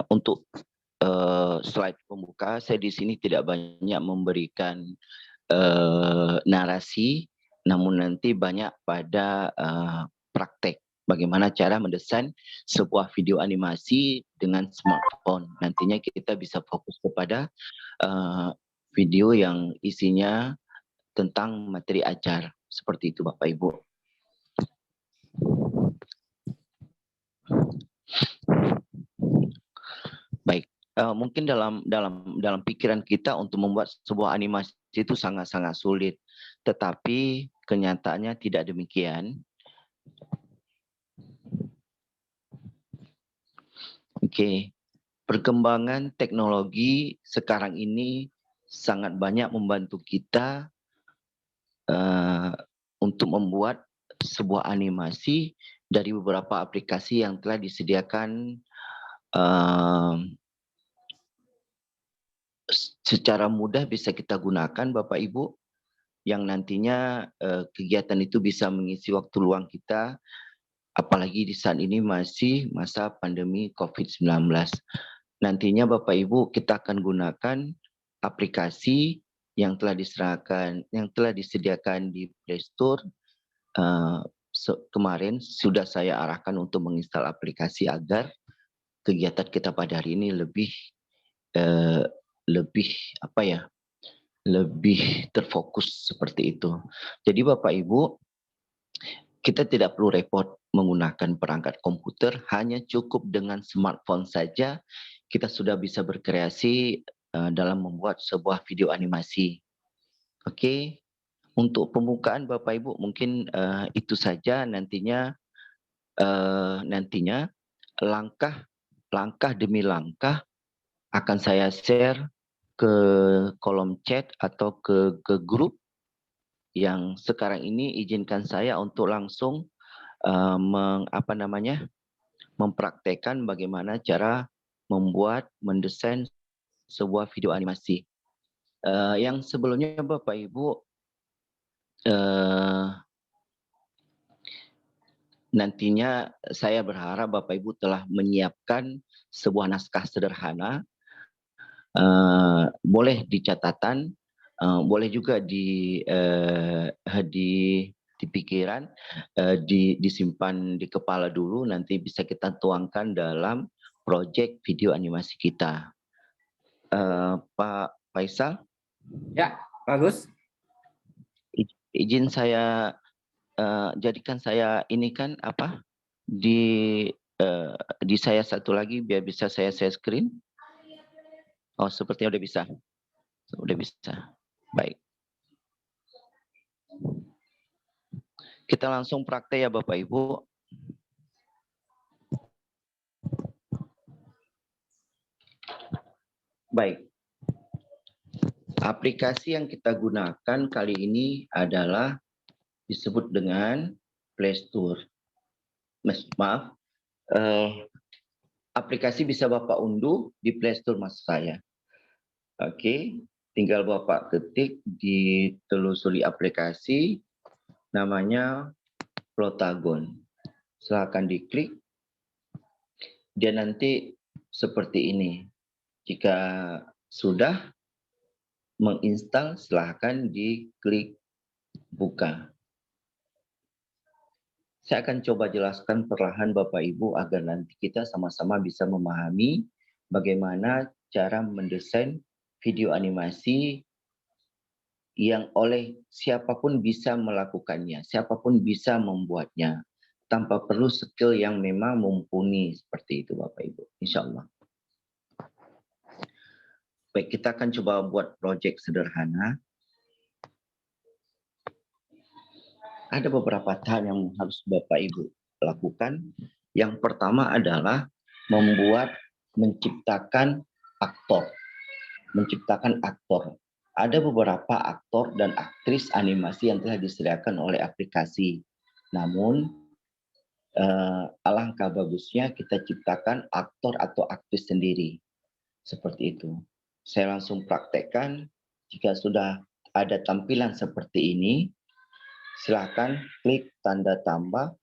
untuk slide pembuka, saya di sini tidak banyak memberikan narasi, namun nanti banyak pada praktek. Bagaimana cara mendesain sebuah video animasi dengan smartphone. Nantinya kita bisa fokus kepada video yang isinya tentang materi ajar. Seperti itu Bapak Ibu. Baik, mungkin dalam pikiran kita untuk membuat sebuah animasi itu sangat-sangat sulit. Tetapi kenyataannya tidak demikian. Oke, perkembangan teknologi sekarang ini sangat banyak membantu kita untuk membuat sebuah animasi dari beberapa aplikasi yang telah disediakan secara mudah bisa kita gunakan Bapak Ibu, yang nantinya kegiatan itu bisa mengisi waktu luang kita, apalagi di saat ini masih masa pandemi COVID-19. Nantinya Bapak Ibu kita akan gunakan aplikasi yang telah disediakan di Play Store. Kemarin sudah saya arahkan untuk menginstal aplikasi agar kegiatan kita pada hari ini lebih terfokus seperti itu. Jadi Bapak Ibu, kita tidak perlu repot menggunakan perangkat komputer, hanya cukup dengan smartphone saja kita sudah bisa berkreasi dalam membuat sebuah video animasi. Oke, untuk pembukaan Bapak Ibu mungkin itu saja. Nantinya langkah demi langkah akan saya share ke kolom chat atau ke grup yang sekarang ini. Izinkan saya untuk langsung mempraktekkan bagaimana cara mendesain sebuah video animasi. Yang sebelumnya Bapak Ibu, nantinya saya berharap Bapak Ibu telah menyiapkan sebuah naskah sederhana, boleh di catatan, boleh juga di pikiran, disimpan di kepala dulu, nanti bisa kita tuangkan dalam proyek video animasi kita. Pak Faisal? Ya, bagus. Izin saya jadikan saya ini kan di saya satu lagi biar bisa saya share screen. Oh, sepertinya udah bisa. Udah bisa. Baik. Kita langsung praktek ya Bapak Ibu. Baik. Aplikasi yang kita gunakan kali ini adalah disebut dengan Play Store. Maaf, aplikasi bisa Bapak unduh di Play Store maksud saya. Oke, tinggal Bapak ketik, ditelusuri aplikasi, namanya Plotagon. Silakan diklik, dia nanti seperti ini. Jika sudah menginstal, silakan diklik buka. Saya akan coba jelaskan perlahan Bapak Ibu agar nanti kita sama-sama bisa memahami bagaimana cara mendesain video animasi yang oleh siapapun bisa melakukannya, siapapun bisa membuatnya, tanpa perlu skill yang memang mumpuni seperti itu Bapak Ibu, insya Allah. Baik, kita akan coba buat proyek sederhana. Ada beberapa hal yang harus Bapak Ibu lakukan. Yang pertama adalah menciptakan aktor. Menciptakan aktor. Ada beberapa aktor dan aktris animasi yang telah disediakan oleh aplikasi. Namun, alangkah bagusnya kita ciptakan aktor atau aktris sendiri. Seperti itu. Saya langsung praktekkan. Jika sudah ada tampilan seperti ini, silakan klik tanda tambah,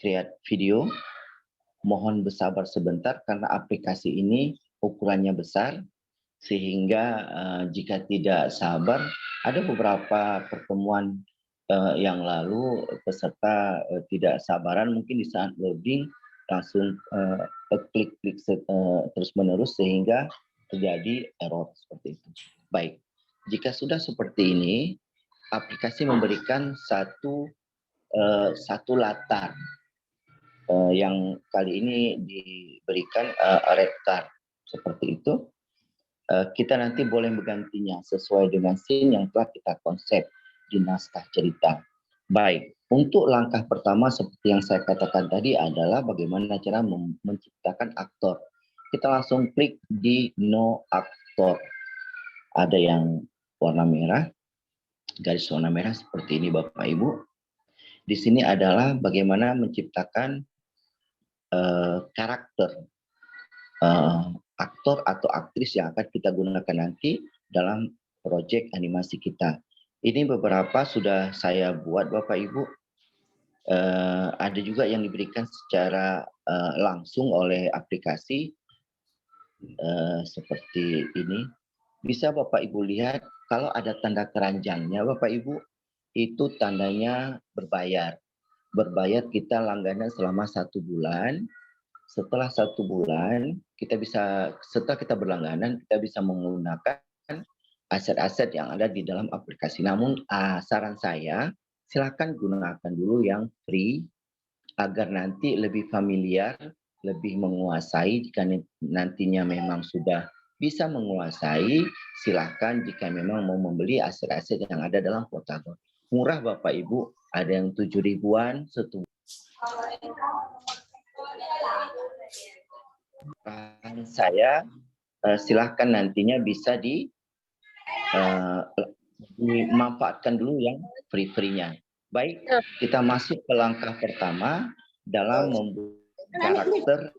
create video. mohon bersabar sebentar karena aplikasi ini ukurannya besar, sehingga jika tidak sabar, ada beberapa pertemuan yang lalu peserta tidak sabaran mungkin di saat loading langsung klik-klik terus-menerus sehingga terjadi error seperti itu. Baik, jika sudah seperti ini, aplikasi memberikan satu latar yang kali ini diberikan red card seperti itu. Kita nanti boleh menggantinya sesuai dengan scene yang telah kita konsep di naskah cerita. Baik, untuk langkah pertama seperti yang saya katakan tadi adalah bagaimana cara menciptakan aktor. Kita langsung klik di no aktor. Ada yang warna merah, garis warna merah seperti ini Bapak Ibu. Di sini adalah bagaimana menciptakan karakter aktor atau aktris yang akan kita gunakan nanti dalam proyek animasi kita. Ini beberapa sudah saya buat Bapak Ibu. Ada juga yang diberikan secara langsung oleh aplikasi seperti ini. Bisa Bapak Ibu lihat kalau ada tanda keranjangnya Bapak Ibu, itu tandanya berbayar. Berbayar kita langganan selama 1 bulan. Setelah 1 bulan, setelah kita berlangganan, kita bisa menggunakan aset-aset yang ada di dalam aplikasi. Namun saran saya, silakan gunakan dulu yang free, agar nanti lebih familiar, lebih menguasai. Jika nantinya memang sudah bisa menguasai, silakan jika memang mau membeli aset-aset yang ada dalam Potagon. Murah Bapak Ibu, ada yang 7 ribuan, saya silahkan nantinya bisa dimanfaatkan dulu yang free-nya. Baik, kita masuk ke langkah pertama dalam membuat karakter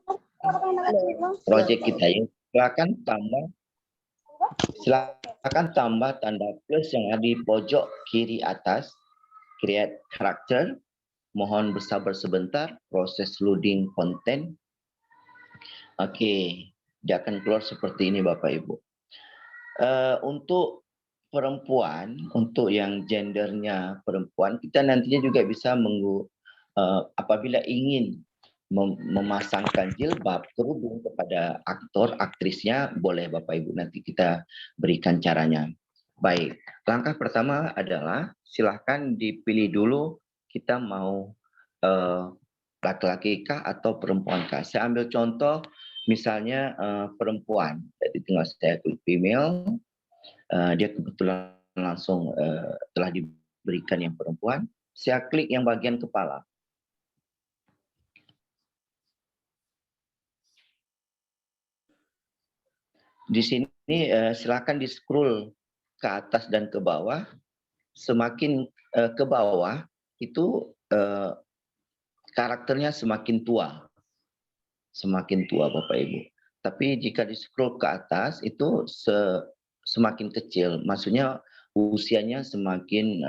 proyek kita ya. Silakan tambah tanda plus yang ada di pojok kiri atas, create karakter. Mohon bersabar sebentar, proses loading konten. Oke, dia akan keluar seperti ini Bapak Ibu. Untuk perempuan, untuk yang gendernya perempuan, kita nantinya juga bisa apabila ingin memasangkan jilbab kerudung kepada aktor, aktrisnya, boleh Bapak Ibu, nanti kita berikan caranya. Baik, langkah pertama adalah silahkan dipilih dulu kita mau laki-laki kah atau perempuan kah. Saya ambil contoh misalnya perempuan, jadi tinggal saya klik female, dia kebetulan langsung telah diberikan yang perempuan, saya klik yang bagian kepala. Di sini silakan di-scroll ke atas dan ke bawah. Semakin ke bawah itu karakternya semakin tua. Semakin tua Bapak Ibu. Tapi jika di-scroll ke atas itu semakin kecil. Maksudnya usianya semakin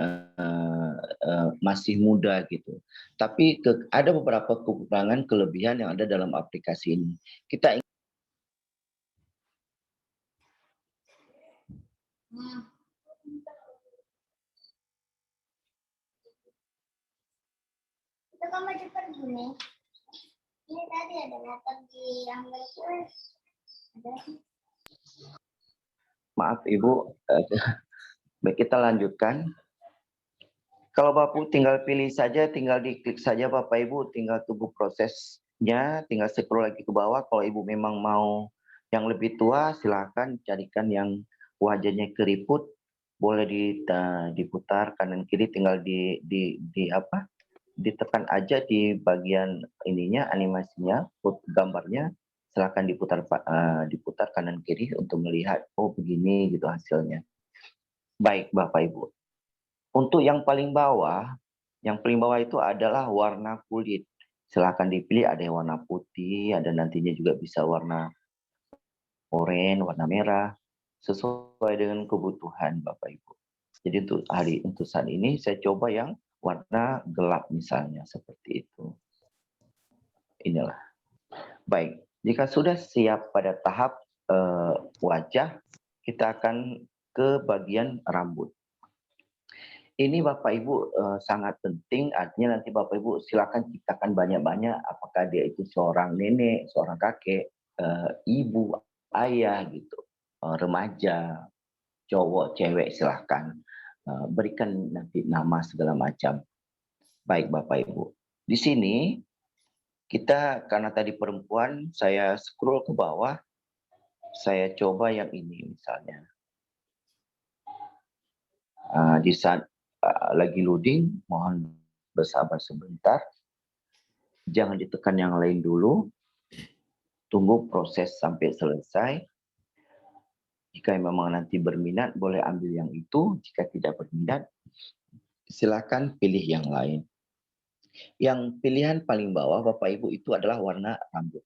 masih muda gitu. Tapi ada beberapa kekurangan kelebihan yang ada dalam aplikasi ini. Kita kan maju pergi nih. Ini tadi ada motor di yang ada. Maaf Ibu, baik kita lanjutkan. Kalau Bapak tinggal pilih saja, tinggal diklik saja Bapak Ibu, tinggal tunggu prosesnya, tinggal scroll lagi ke bawah. Kalau Ibu memang mau yang lebih tua, silakan carikan yang wajahnya keriput, boleh diputar kanan kiri, tinggal ditekan aja di bagian ininya, animasinya, gambarnya, silakan diputar kanan kiri untuk melihat, oh begini gitu hasilnya. Baik Bapak Ibu. Untuk yang paling bawah itu adalah warna kulit. Silakan dipilih, ada yang warna putih, ada nantinya juga bisa warna oranye, warna merah, sesuai dengan kebutuhan Bapak Ibu. Jadi untuk saat ini saya coba yang warna gelap misalnya seperti itu. Inilah. Baik, jika sudah siap pada tahap wajah, kita akan ke bagian rambut. Ini Bapak Ibu sangat penting, artinya nanti Bapak Ibu silakan ciptakan banyak-banyak, apakah dia itu seorang nenek, seorang kakek, ibu, ayah gitu, remaja, cowok, cewek silahkan. Berikan nanti nama segala macam. Baik Bapak Ibu. Di sini kita karena tadi perempuan, saya scroll ke bawah, saya coba yang ini misalnya. Di saat lagi loading, mohon bersabar sebentar. Jangan ditekan yang lain dulu. Tunggu proses sampai selesai. Jika memang nanti berminat, boleh ambil yang itu. Jika tidak berminat, silakan pilih yang lain. Yang pilihan paling bawah Bapak Ibu itu adalah warna rambut.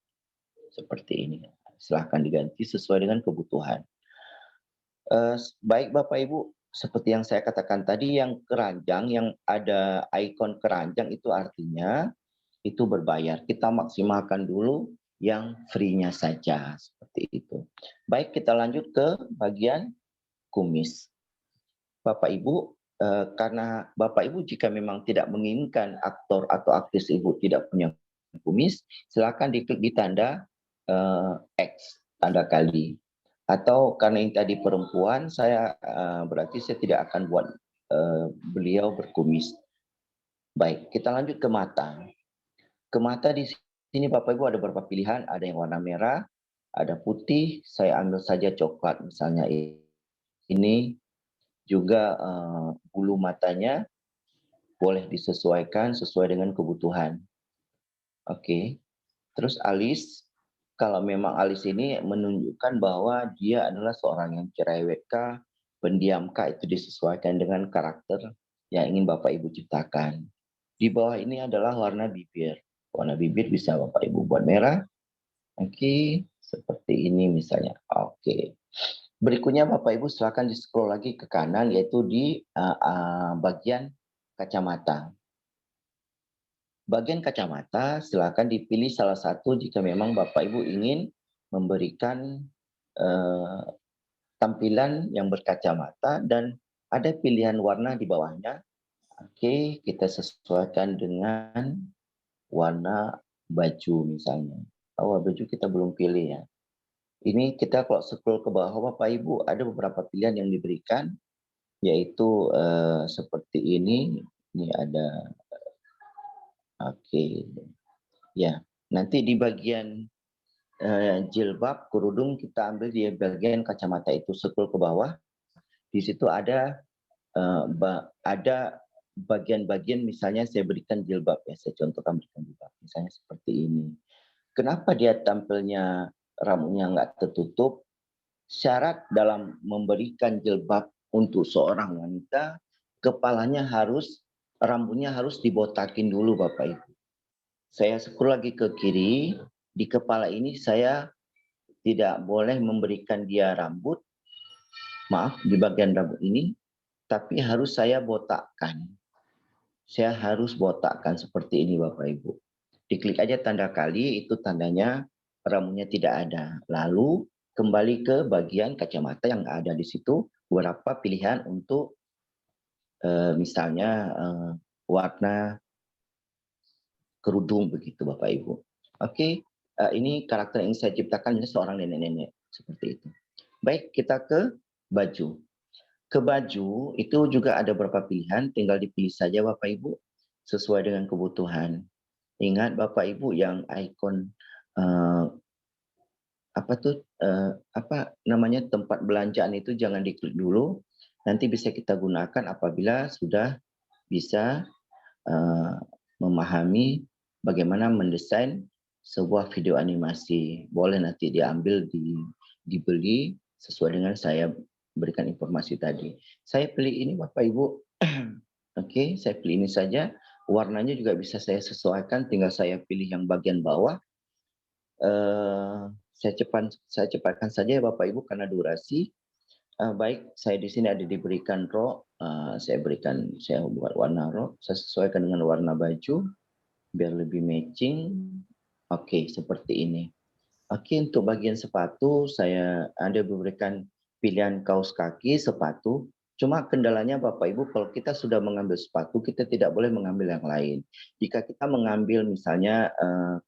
Seperti ini. Silahkan diganti sesuai dengan kebutuhan. Baik Bapak Ibu, seperti yang saya katakan tadi, yang keranjang, yang ada ikon keranjang itu artinya itu berbayar. Kita maksimalkan dulu yang free-nya saja. Seperti itu. Baik, kita lanjut ke bagian kumis. Bapak Ibu, karena Bapak Ibu jika memang tidak menginginkan aktor atau aktris Ibu tidak punya kumis, silakan diklik di tanda X, tanda kali. Atau karena yang tadi perempuan, berarti saya tidak akan buat beliau berkumis. Baik, kita lanjut ke mata. Ke mata di sini Bapak Ibu ada beberapa pilihan, ada yang warna merah, ada putih, saya ambil saja coklat misalnya ini. Juga bulu matanya boleh disesuaikan sesuai dengan kebutuhan. Oke. Terus alis, kalau memang alis ini menunjukkan bahwa dia adalah seorang yang cerewet kah, pendiam kah, itu disesuaikan dengan karakter yang ingin Bapak Ibu ciptakan. Di bawah ini adalah warna bibir. Warna bibir bisa Bapak Ibu buat merah. Oke, seperti ini misalnya. Oke. Berikutnya Bapak Ibu silakan di-scroll lagi ke kanan, yaitu di bagian kacamata. Bagian kacamata silakan dipilih salah satu jika memang Bapak Ibu ingin memberikan tampilan yang berkacamata dan ada pilihan warna di bawahnya. Oke, kita sesuaikan dengan warna baju misalnya. Oh, baju kita belum pilih ya. Ini kita kalau scroll ke bawah Bapak Ibu ada beberapa pilihan yang diberikan, yaitu seperti ini. Ini ada, oke. Ya, nanti di bagian jilbab, kerudung kita ambil di bagian kacamata itu, scroll ke bawah. Di situ ada bagian-bagian, misalnya saya berikan jilbab ya, saya contohkan berikan jilbab, misalnya seperti ini. Kenapa dia tampilnya rambutnya nggak tertutup? Syarat dalam memberikan jilbab untuk seorang wanita, rambutnya harus dibotakin dulu Bapak Ibu. Saya scroll lagi ke kiri, di kepala ini saya tidak boleh memberikan dia rambut, maaf di bagian rambut ini, tapi harus saya botakkan. Saya harus botakkan seperti ini Bapak Ibu. Diklik aja tanda kali, itu tandanya rambutnya tidak ada. Lalu kembali ke bagian kacamata yang ada di situ, beberapa pilihan untuk misalnya warna kerudung begitu Bapak Ibu. Oke, ini karakter yang saya ciptakan ini seorang nenek-nenek seperti itu. Baik, kita ke baju. Ke baju itu juga ada beberapa pilihan, tinggal dipilih saja Bapak Ibu sesuai dengan kebutuhan. Ingat Bapak Ibu yang ikon tempat belanjaan itu jangan diklik dulu. Nanti bisa kita gunakan apabila sudah bisa memahami bagaimana mendesain sebuah video animasi. Boleh nanti diambil, dibeli sesuai dengan saya berikan informasi tadi. Saya pilih ini Bapak Ibu. Oke, saya pilih ini saja. Warnanya juga bisa saya sesuaikan, tinggal saya pilih yang bagian bawah. Saya cepatkan saja ya Bapak Ibu karena durasi. Baik, saya di sini ada diberikan rok. Saya buat warna rok. Saya sesuaikan dengan warna baju biar lebih matching. Oke, seperti ini. Oke, untuk bagian sepatu saya ada memberikan pilihan kaos kaki, sepatu. Cuma kendalanya Bapak Ibu kalau kita sudah mengambil sepatu, kita tidak boleh mengambil yang lain. Jika kita mengambil misalnya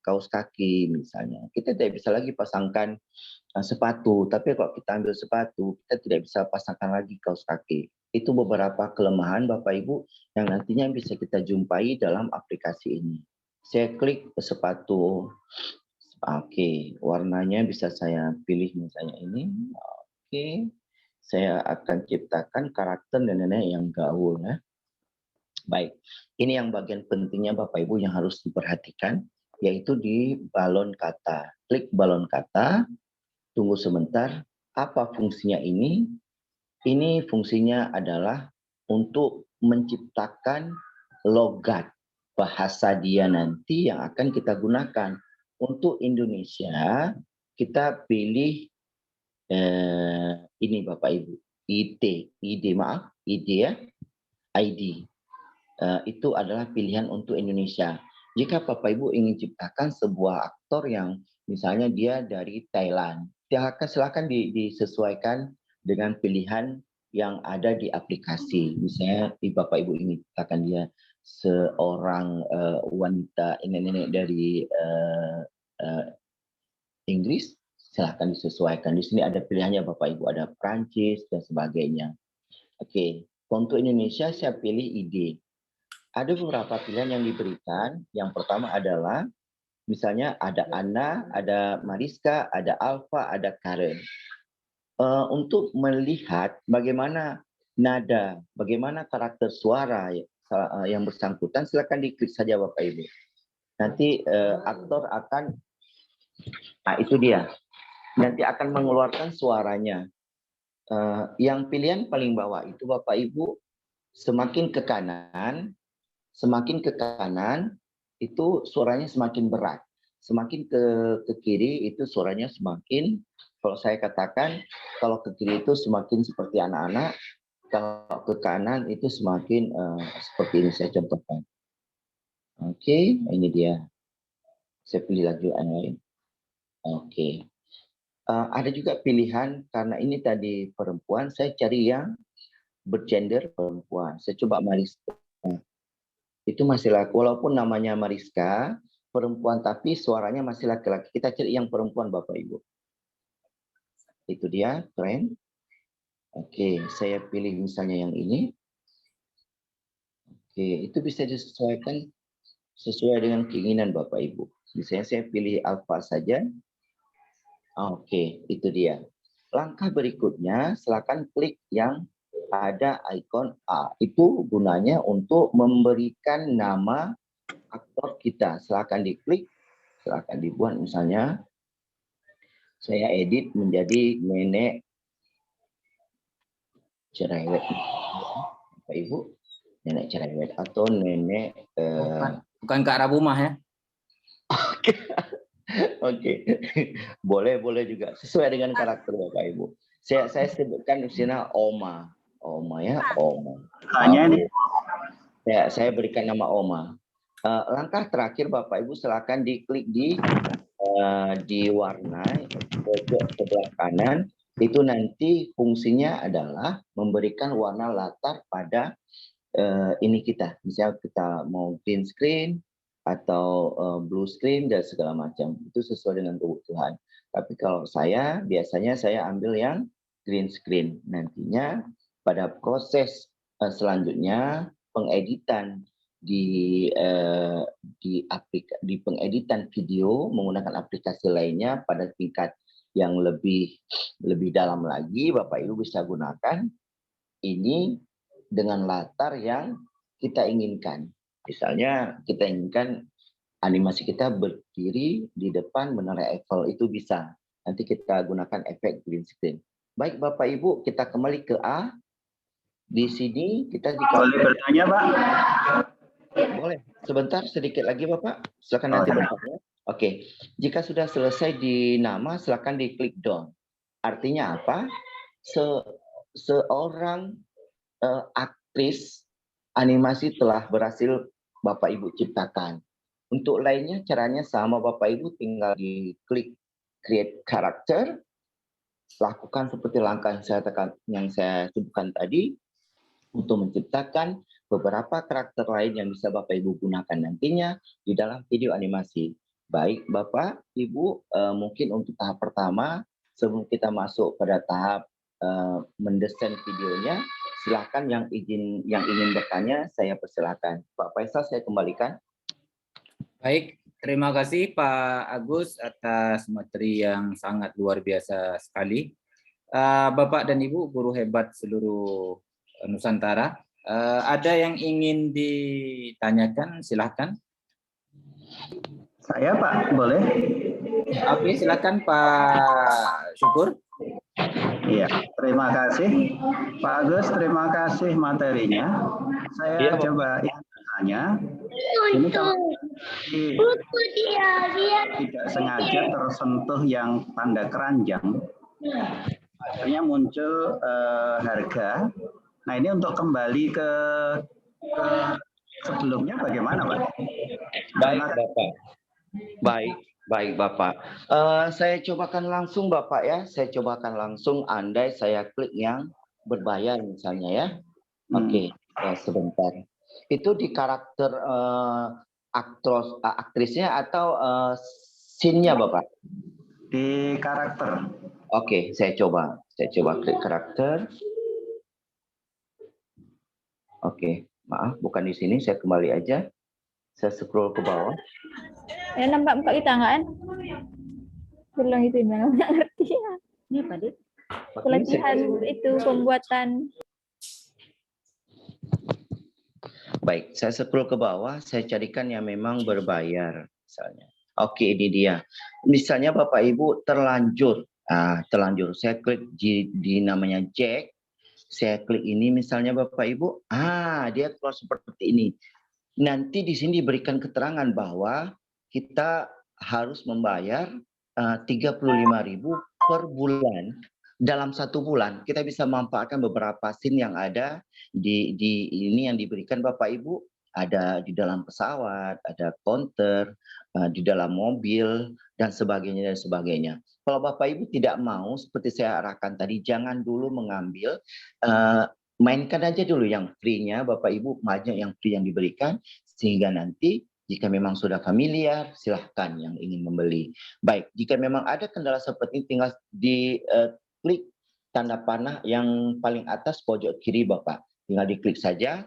kaos kaki misalnya, kita tidak bisa lagi pasangkan sepatu. Tapi kalau kita ambil sepatu, kita tidak bisa pasangkan lagi kaos kaki. Itu beberapa kelemahan Bapak Ibu yang nantinya bisa kita jumpai dalam aplikasi ini. Saya klik ke sepatu. Oke, warnanya bisa saya pilih misalnya ini. Oke, saya akan ciptakan karakter nenek-nenek yang gaul ya. Baik, ini yang bagian pentingnya Bapak Ibu yang harus diperhatikan, yaitu di balon kata. Klik balon kata, tunggu sebentar. Apa fungsinya ini? Ini fungsinya adalah untuk menciptakan logat bahasa dia nanti yang akan kita gunakan. Untuk Indonesia, kita pilih ini Bapak Ibu, ID ya, ID. Itu adalah pilihan untuk Indonesia. Jika Bapak Ibu ingin ciptakan sebuah aktor yang misalnya dia dari Thailand, silakan disesuaikan dengan pilihan yang ada di aplikasi. Misalnya Bapak Ibu ingin ciptakan dia seorang wanita nenek-nenek dari Inggris, silahkan disesuaikan. Di sini ada pilihannya Bapak Ibu, ada Prancis dan sebagainya. Oke, untuk Indonesia saya pilih ID. Ada beberapa pilihan yang diberikan. Yang pertama adalah misalnya ada Anna, ada Mariska, ada Alfa, ada Karen. Untuk melihat bagaimana nada, bagaimana karakter suara yang bersangkutan, silakan diklik saja Bapak Ibu. Nanti aktor akan, nah itu dia, nanti akan mengeluarkan suaranya. Yang pilihan paling bawah itu Bapak Ibu, semakin ke kanan itu suaranya semakin berat. Semakin ke kiri itu suaranya semakin, kalau saya katakan, kalau ke kiri itu semakin seperti anak-anak, kalau ke kanan itu semakin seperti ini saya contohkan. Oke, ini dia. Saya pilih lagi yang lain. Oke. Ada juga pilihan, karena ini tadi perempuan, saya cari yang bergender perempuan. Saya coba Mariska. Itu masih laki, walaupun namanya Mariska, perempuan tapi suaranya masih laki-laki. Kita cari yang perempuan Bapak Ibu. Itu dia, keren. Oke, saya pilih misalnya yang ini. Oke, itu bisa disesuaikan sesuai dengan keinginan Bapak Ibu. Misalnya saya pilih alfa saja. Oke, itu dia. Langkah berikutnya, silakan klik yang ada ikon A. Itu gunanya untuk memberikan nama aktor kita. Silakan diklik, silakan dibuat misalnya. Saya edit menjadi nenek cerewet. Bapak Ibu, nenek cerewet atau nenek Bukan ke arah rumah ya. Oke. Boleh juga sesuai dengan karakter Bapak Ibu. Saya sebutkan di sini Oma. Oma ya, Oma. Saya berikan nama Oma. Langkah terakhir Bapak Ibu silakan diklik di warna pojok sebelah kanan. Itu nanti fungsinya adalah memberikan warna latar pada ini kita. Misalnya kita mau green screen atau blue screen dan segala macam. Itu sesuai dengan kebutuhan. Tapi kalau saya biasanya saya ambil yang green screen. Nantinya pada proses selanjutnya pengeditan di pengeditan video menggunakan aplikasi lainnya pada tingkat yang lebih dalam lagi, Bapak Ibu bisa gunakan ini dengan latar yang kita inginkan. Misalnya kita inginkan animasi kita berdiri di depan Menara Eiffel, itu bisa. Nanti kita gunakan efek green screen. Baik Bapak Ibu, kita kembali ke A. Di sini kita boleh bertanya Pak? Boleh. Sebentar sedikit lagi Bapak. Silakan nanti bertanya. Oke. Jika sudah selesai di nama, silakan diklik done. Artinya apa? Seorang aktris animasi telah berhasil Bapak Ibu ciptakan. Untuk lainnya caranya sama Bapak Ibu, tinggal diklik create character, lakukan seperti langkah yang saya sebutkan tadi untuk menciptakan beberapa karakter lain yang bisa Bapak Ibu gunakan nantinya di dalam video animasi. Baik Bapak Ibu, mungkin untuk tahap pertama sebelum kita masuk pada tahap mendesain videonya, silakan yang ingin bertanya saya persilakan. Pak Faisal, saya kembalikan. Baik, terima kasih Pak Agus atas materi yang sangat luar biasa sekali. Bapak dan Ibu guru hebat seluruh Nusantara, ada yang ingin ditanyakan? Silahkan. Saya Pak, boleh? Oke, silakan Pak Syukur. Iya, terima kasih Pak Agus, terima kasih materinya. Saya coba tanya, ini kalau tidak sengaja tersentuh yang tanda keranjang, akhirnya muncul harga. Nah ini untuk kembali ke sebelumnya bagaimana Pak? Baik Bapak. Baik Bapak. Saya cobakan langsung Bapak ya. Saya cobakan langsung andai saya klik yang berbayar misalnya ya. Oke, sebentar. Itu di karakter aktrisnya atau scene-nya Bapak? Di karakter. Oke, saya coba klik karakter. Oke, maaf bukan di sini, saya kembali aja. Saya scroll ke bawah. Ya nampak muka kita nggak kan? Belum itu nggak ngerti ya. Ini apa deh? Pelatihan itu pembuatan. Baik, saya scroll ke bawah, saya carikan yang memang berbayar misalnya. Oke, ini dia. Misalnya Bapak Ibu terlanjur. Terlanjur. Saya klik di namanya Jack. Saya klik ini misalnya Bapak Ibu. Dia keluar seperti ini. Nanti di sini diberikan keterangan bahwa kita harus membayar 35.000 per bulan. Dalam 1 bulan kita bisa memanfaatkan beberapa scene yang ada di ini yang diberikan Bapak Ibu. Ada di dalam pesawat, ada counter, di dalam mobil dan sebagainya dan sebagainya. Kalau Bapak Ibu tidak mau seperti saya arahkan tadi, jangan dulu mengambil, mainkan aja dulu yang free-nya Bapak Ibu, banyak yang free yang diberikan, sehingga nanti jika memang sudah familiar, silahkan yang ingin membeli. Baik, jika memang ada kendala seperti ini, tinggal klik tanda panah yang paling atas pojok kiri Bapak. Tinggal diklik saja,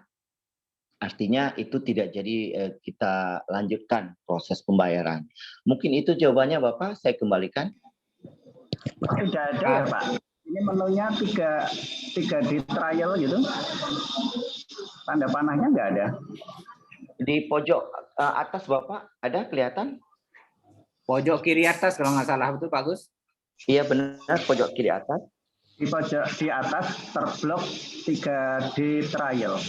artinya itu tidak jadi kita lanjutkan proses pembayaran. Mungkin itu jawabannya Bapak, saya kembalikan. Tidak ada ya Pak? Ini menunya tiga di trial gitu. Tanda panahnya nggak ada. Di pojok atas Bapak ada kelihatan? Pojok kiri atas kalau nggak salah, betul Pak Gus? Iya benar, pojok kiri atas. Di pojok di atas terblok 3D trial.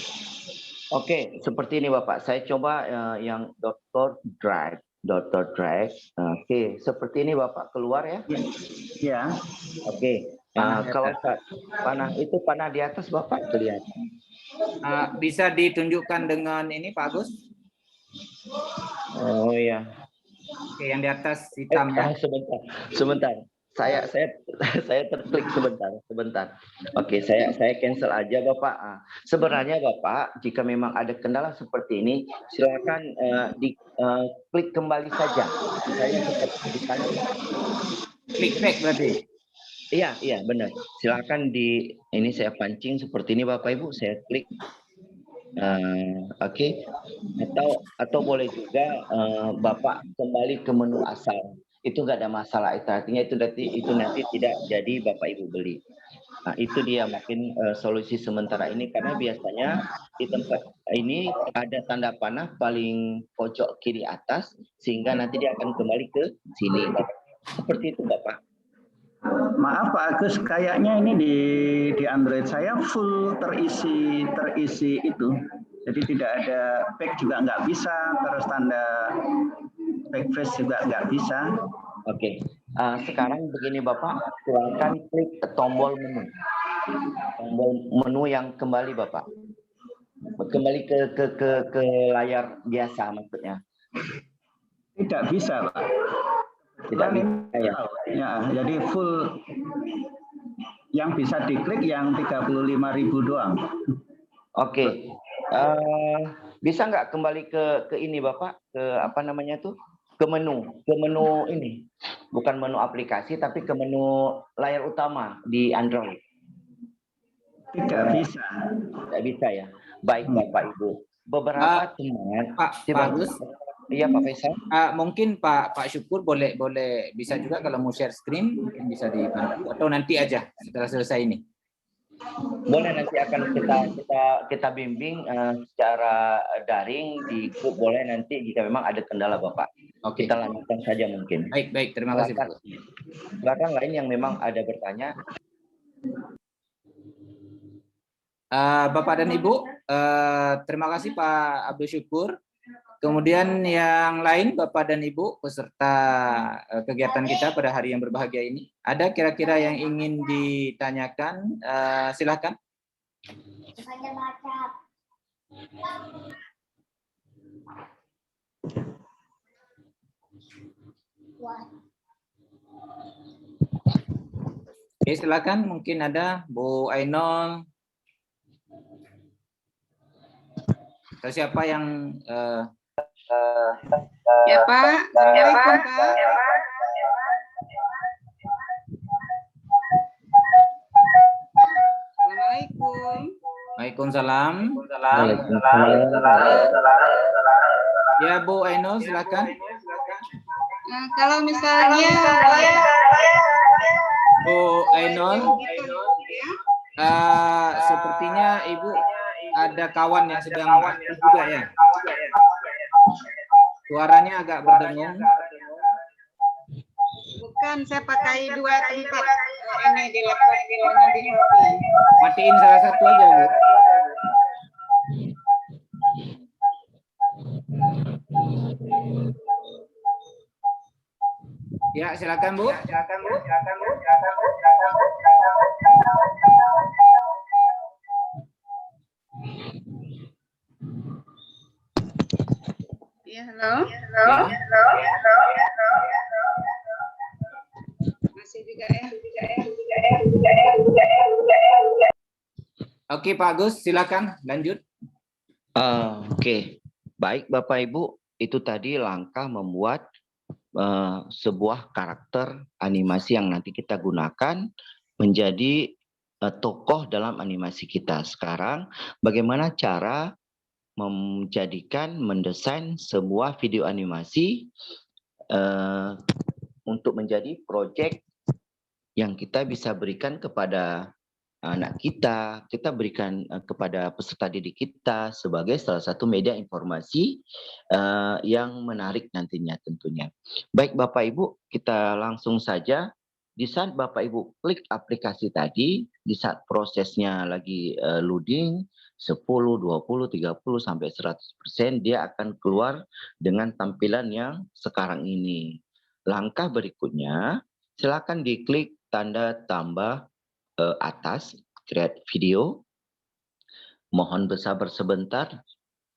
Oke, seperti ini Bapak. Saya coba yang Dr. Drag. Oke, seperti ini Bapak keluar ya? Ya. Oke. Kalau panah itu panah di atas Bapak kelihatan. Bisa ditunjukkan dengan ini Pak Agus? Oh iya. Oke, yang di atas hitam ya. Sebentar. Saya terklik sebentar. Oke, saya cancel aja Bapak. Sebenarnya Bapak, jika memang ada kendala seperti ini, silakan klik kembali saja. Saya seperti ditanya. Klik back berarti. Iya benar. Silakan ini saya pancing seperti ini Bapak Ibu, saya klik. Oke. Atau boleh juga Bapak kembali ke menu asal. Itu nggak ada masalah, itu artinya itu nanti tidak jadi Bapak Ibu beli. Nah itu dia mungkin solusi sementara ini, karena biasanya di tempat ini ada tanda panah paling pojok kiri atas, sehingga nanti dia akan kembali ke sini. Seperti itu Bapak. Maaf Pak Agus, kayaknya ini di Android saya full terisi itu. Jadi tidak ada back juga nggak bisa, terus tanda backface juga nggak bisa. Oke, sekarang begini Bapak, silakan klik tombol menu yang kembali Bapak, kembali ke layar biasa maksudnya. Tidak bisa, Pak. Tidak bisa ya. Ya, jadi full yang bisa diklik yang 35.000 doang. Oke. Bisa nggak kembali ke ini Bapak, ke apa namanya tuh? Ke menu ini. Bukan menu aplikasi tapi ke menu layar utama di Android. Tidak bisa. Tidak bisa ya. Baik Bapak Ibu. Beberapa teman Pak Agus. Iya Pak Faisal. Mungkin Pak Syukur boleh bisa juga kalau mau share screen mungkin bisa dibantu atau nanti aja setelah selesai ini. Boleh, nanti akan kita bimbing secara daring di grup, boleh nanti jika memang ada kendala Bapak. Oke. Kita lanjutkan saja mungkin. Baik, terima kasih Pak. Silakan lain yang memang ada bertanya. Bapak dan Ibu, terima kasih Pak Abdul Syukur. Kemudian yang lain Bapak dan Ibu peserta kegiatan kita pada hari yang berbahagia ini, ada kira-kira yang ingin ditanyakan? Silakan. Oke, silakan. Mungkin ada Bu Ainol. Atau siapa yang ya Pak, Assalamualaikum Pak. Assalamualaikum. Waalaikumsalam. Ya Bu Ainul, silakan. Kalau misalnya Bu Ainul, sepertinya Ibu ada kawan yang sedang aktif juga ya. Suaranya agak berdengung. Bukan, saya pakai dua tempat ini di laptop di HP. Matiin salah satu aja, Bu. Ya, silakan Bu. Ya, halo. Masih juga ya. Oke, Pak Agus, silakan lanjut. Oke. Baik Bapak Ibu, itu tadi langkah membuat sebuah karakter animasi yang nanti kita gunakan menjadi tokoh dalam animasi kita. Sekarang bagaimana cara mendesain sebuah video animasi untuk menjadi proyek yang kita bisa berikan kepada anak kita berikan kepada peserta didik kita sebagai salah satu media informasi yang menarik nantinya tentunya. Baik Bapak Ibu, kita langsung saja. Di saat Bapak Ibu klik aplikasi tadi, di saat prosesnya lagi loading 10, 20, 30 sampai 100%, dia akan keluar dengan tampilan yang sekarang ini. Langkah berikutnya, silakan diklik tanda tambah atas, create video. Mohon bersabar sebentar,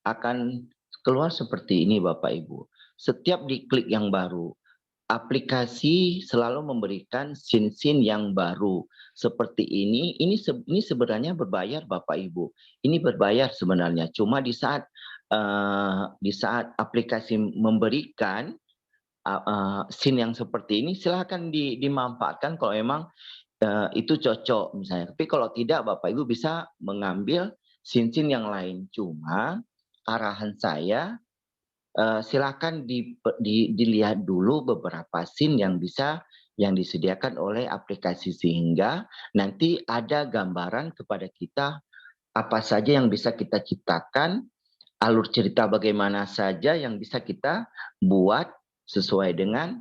akan keluar seperti ini Bapak Ibu. Setiap diklik yang baru, aplikasi selalu memberikan scene-scene yang baru. Seperti ini sebenarnya berbayar Bapak Ibu. Ini berbayar sebenarnya, cuma di saat aplikasi memberikan scene yang seperti ini, silakan dimanfaatkan kalau memang itu cocok misalnya. Tapi kalau tidak, Bapak Ibu bisa mengambil scene-scene yang lain. Cuma arahan saya, silakan dilihat dulu beberapa scene yang disediakan oleh aplikasi, sehingga nanti ada gambaran kepada kita apa saja yang bisa kita ciptakan, alur cerita bagaimana saja yang bisa kita buat sesuai dengan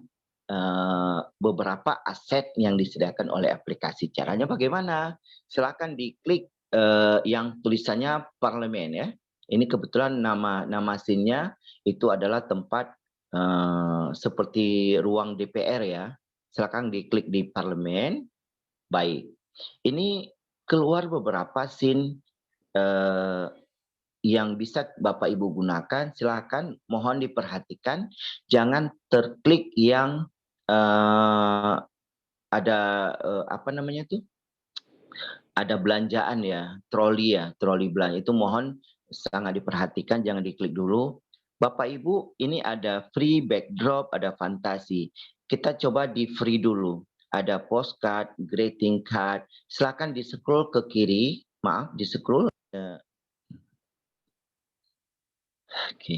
beberapa aset yang disediakan oleh aplikasi. Caranya bagaimana? Silakan diklik yang tulisannya parlemen ya. Ini kebetulan nama scene-nya itu adalah tempat seperti ruang DPR ya. Silakan diklik di parlemen. Baik. Ini keluar beberapa scene yang bisa Bapak Ibu gunakan, silakan mohon diperhatikan, jangan terklik yang ada apa namanya tuh? Ada belanjaan ya, troli belanja itu mohon sangat diperhatikan, jangan diklik dulu. Bapak Ibu, ini ada free backdrop, ada fantasi. Kita coba di free dulu. Ada postcard, greeting card. Silakan di scroll ke kiri, maaf, di scroll. Oke.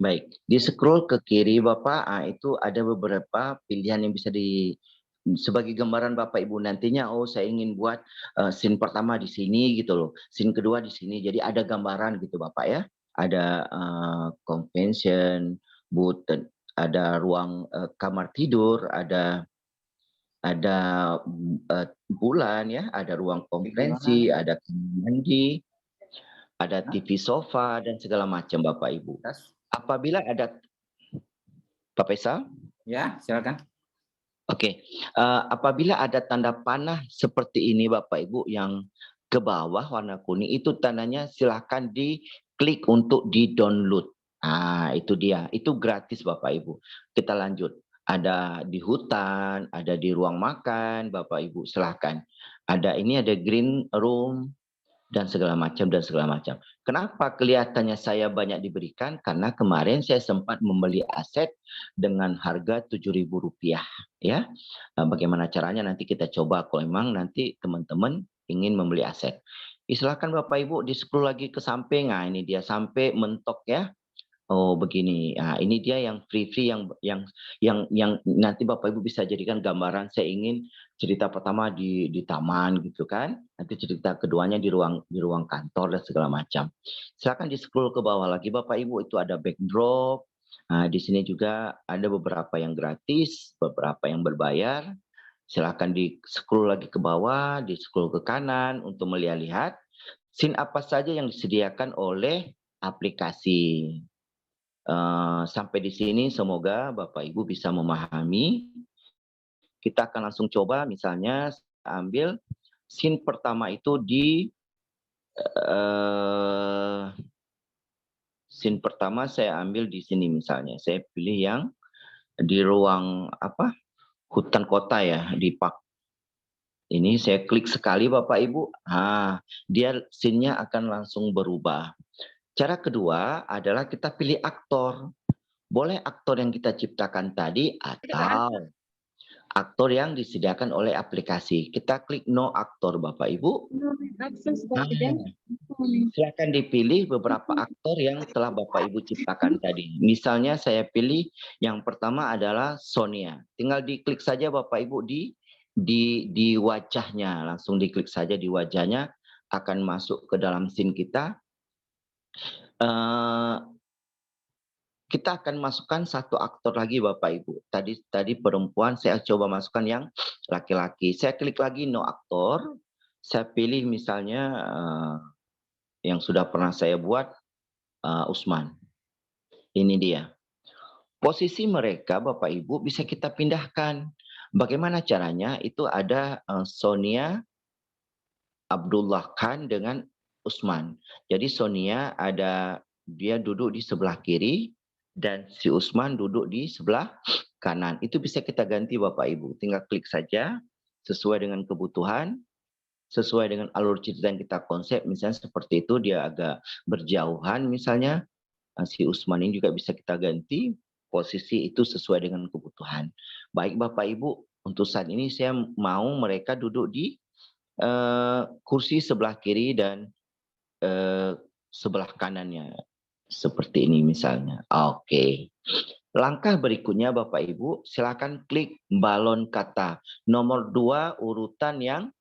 Baik, di scroll ke kiri Bapak, itu ada beberapa pilihan yang bisa sebagai gambaran Bapak Ibu nantinya, oh saya ingin buat scene pertama di sini gitu loh, scene kedua di sini. Jadi ada gambaran gitu Bapak ya. Ada convention, booth, ada ruang kamar tidur, ada bulan ya, ada ruang konferensi, ada kamar mandi, ada TV sofa dan segala macam Bapak Ibu. Apabila ada Pak Faisal? Ya, silakan. Oke, apabila ada tanda panah seperti ini Bapak Ibu yang ke bawah warna kuning, itu tandanya silahkan diklik untuk di-download. Nah, itu dia. Itu gratis Bapak Ibu. Kita lanjut. Ada di hutan, ada di ruang makan, Bapak Ibu silahkan. Ada green room, dan segala macam. Kenapa kelihatannya saya banyak diberikan? Karena kemarin saya sempat membeli aset dengan harga Rp7.000 ya. Bagaimana caranya nanti kita coba kalau memang nanti teman-teman ingin membeli aset. Silakan Bapak Ibu di scroll lagi ke samping. Nah, ini dia sampai mentok ya. Oh begini, nah, ini dia yang free yang nanti Bapak Ibu bisa jadikan gambaran. Saya ingin cerita pertama di taman gitu kan, nanti cerita keduanya di ruang kantor dan segala macam. Silakan di scroll ke bawah lagi Bapak Ibu, itu ada backdrop. Nah, di sini juga ada beberapa yang gratis, beberapa yang berbayar. Silakan di scroll lagi ke bawah, di scroll ke kanan untuk melihat scene apa saja yang disediakan oleh aplikasi. Sampai di sini semoga Bapak Ibu bisa memahami. Kita akan langsung coba, misalnya ambil scene pertama itu scene pertama saya ambil di sini misalnya. Saya pilih yang di ruang hutan kota ya, di park. Ini saya klik sekali Bapak Ibu. Dia scene-nya akan langsung berubah. Cara kedua adalah kita pilih aktor. Boleh aktor yang kita ciptakan tadi atau aktor yang disediakan oleh aplikasi. Kita klik no aktor Bapak Ibu. Silakan dipilih beberapa aktor yang telah Bapak Ibu ciptakan tadi. Misalnya saya pilih yang pertama adalah Sonia. Tinggal diklik saja Bapak Ibu di wajahnya. Langsung diklik saja di wajahnya, akan masuk ke dalam scene kita. Kita akan masukkan satu aktor lagi Bapak Ibu. Tadi perempuan, saya coba masukkan yang laki-laki. Saya klik lagi no aktor. Saya pilih misalnya yang sudah pernah saya buat, Usman. Ini dia. Posisi mereka Bapak Ibu bisa kita pindahkan. Bagaimana caranya? Itu ada Sonia, Abdullah Khan dengan Usman. Jadi Sonia dia duduk di sebelah kiri, dan si Usman duduk di sebelah kanan. Itu bisa kita ganti Bapak Ibu. Tinggal klik saja sesuai dengan kebutuhan, sesuai dengan alur cerita yang kita konsep. Misalnya seperti itu, dia agak berjauhan misalnya. Si Usman ini juga bisa kita ganti posisi itu sesuai dengan kebutuhan. Baik Bapak Ibu, untuk saat ini saya mau mereka duduk di kursi sebelah kiri dan sebelah kanannya. Seperti ini misalnya. Oke. Langkah berikutnya Bapak Ibu, silakan klik balon kata. Nomor 2 urutan yang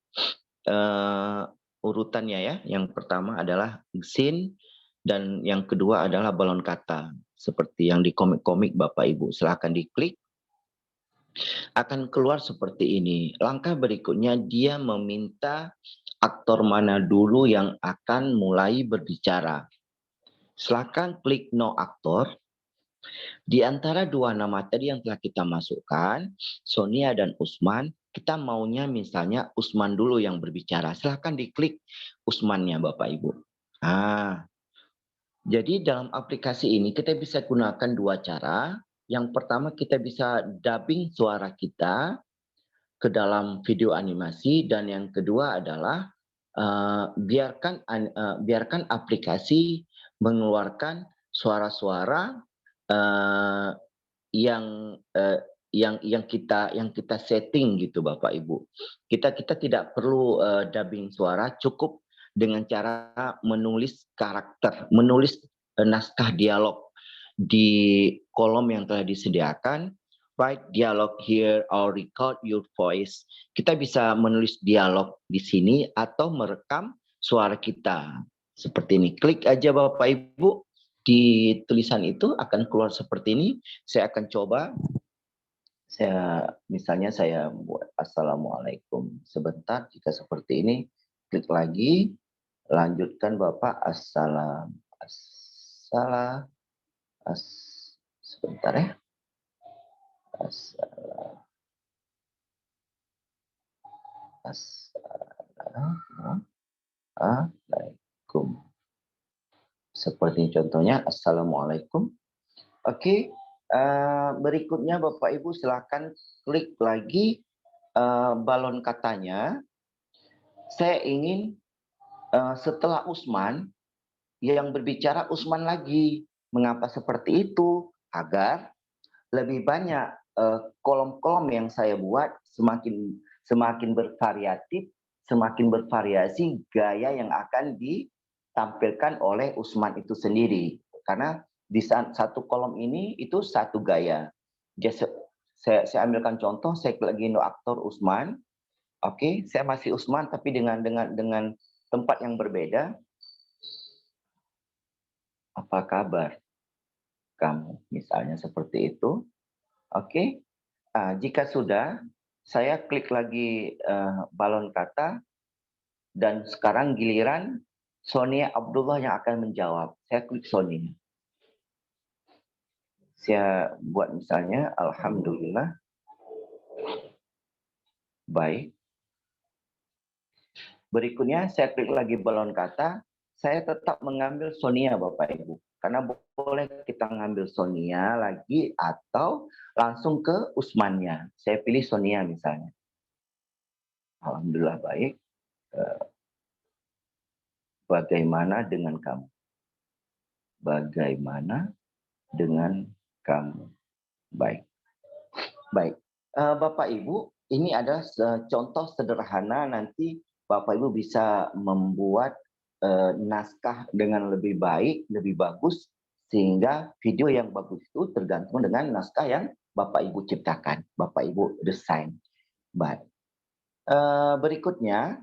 urutannya ya. Yang pertama adalah scene dan yang kedua adalah balon kata. Seperti yang di komik-komik Bapak Ibu. Silakan diklik. Akan keluar seperti ini. Langkah berikutnya dia meminta aktor mana dulu yang akan mulai berbicara. Silakan klik no aktor. Di antara dua nama tadi yang telah kita masukkan, Sonia dan Usman, kita maunya misalnya Usman dulu yang berbicara. Silahkan diklik Usmannya Bapak Ibu. Jadi dalam aplikasi ini kita bisa gunakan dua cara. Yang pertama kita bisa dubbing suara kita ke dalam video animasi, dan yang kedua adalah biarkan aplikasi mengeluarkan suara-suara yang kita setting gitu Bapak Ibu. Kita tidak perlu dubbing suara, cukup dengan cara menulis karakter, menulis naskah dialog di kolom yang telah disediakan. Write dialogue here or record your voice. Kita bisa menulis dialog di sini atau merekam suara kita. Seperti ini. Klik aja Bapak Ibu di tulisan itu akan keluar seperti ini. Saya akan coba. Misalnya saya buat Assalamualaikum. Sebentar, jika seperti ini, klik lagi. Lanjutkan Bapak. Sebentar ya. Assalamualaikum. Seperti contohnya Assalamualaikum. Oke. Berikutnya Bapak Ibu silakan klik lagi balon katanya. Saya ingin setelah Usman yang berbicara Usman lagi. Mengapa seperti itu? Agar lebih banyak kolom-kolom yang saya buat semakin bervariatif, semakin bervariasi gaya yang akan ditampilkan oleh Usman itu sendiri. Karena di satu kolom ini itu satu gaya. Saya ambilkan contoh, saya klik lagi no aktor Usman. Oke, saya masih Usman tapi dengan tempat yang berbeda. Apa kabar kamu? Misalnya seperti itu. Oke. Jika sudah, saya klik lagi balon kata dan sekarang giliran Sonia Abdullah yang akan menjawab. Saya klik Sonia. Saya buat misalnya alhamdulillah. Baik. Berikutnya saya klik lagi balon kata, saya tetap mengambil Sonia Bapak Ibu. Karena boleh kita ngambil Sonia lagi atau langsung ke Usmannya. Saya pilih Sonia misalnya. Alhamdulillah baik. Bagaimana dengan kamu? Bagaimana dengan kamu? Baik. Baik. Bapak Ibu, ini adalah contoh sederhana nanti Bapak Ibu bisa membuat naskah dengan lebih baik, lebih bagus, sehingga video yang bagus itu tergantung dengan naskah yang Bapak Ibu ciptakan, Bapak Ibu desain. Baik. Berikutnya,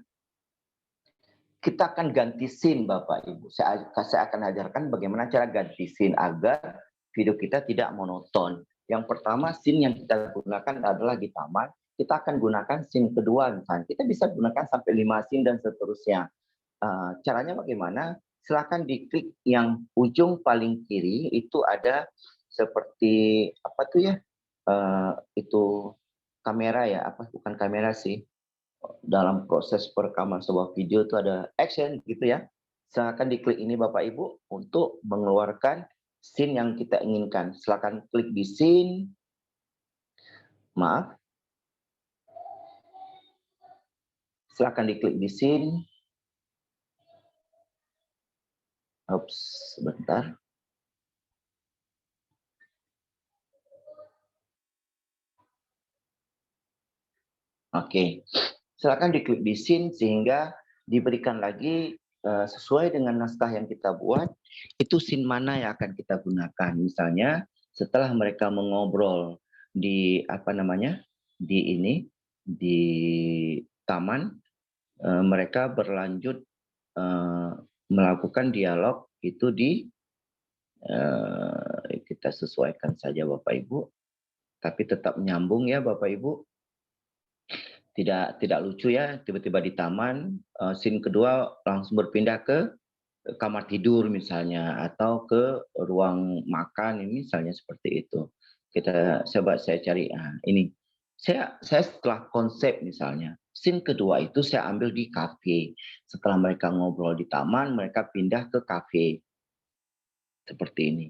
kita akan ganti scene Bapak Ibu. Saya akan ajarkan bagaimana cara ganti scene agar video kita tidak monoton. Yang pertama, scene yang kita gunakan adalah di taman. Kita akan gunakan scene kedua, misalnya. Kita bisa gunakan sampai 5 scene dan seterusnya. Caranya bagaimana? Silakan diklik yang ujung paling kiri, itu ada seperti apa tuh ya? Itu kamera ya? Bukan kamera sih. Dalam proses perekaman sebuah video itu ada action gitu ya. Silakan diklik ini Bapak Ibu untuk mengeluarkan scene yang kita inginkan. Silakan klik di scene. Maaf. Silakan diklik di scene. Sebentar. Oke. Silakan diklik di scene sehingga diberikan lagi sesuai dengan naskah yang kita buat, itu scene mana yang akan kita gunakan. Misalnya setelah mereka mengobrol di di taman, mereka berlanjut melakukan dialog itu kita sesuaikan saja Bapak Ibu, tapi tetap nyambung ya Bapak Ibu. Tidak lucu ya, tiba-tiba di taman, scene kedua langsung berpindah ke kamar tidur misalnya, atau ke ruang makan, misalnya seperti itu. Saya cari, ini Saya setelah konsep misalnya, scene kedua itu saya ambil di kafe. Setelah mereka ngobrol di taman, mereka pindah ke kafe. Seperti ini.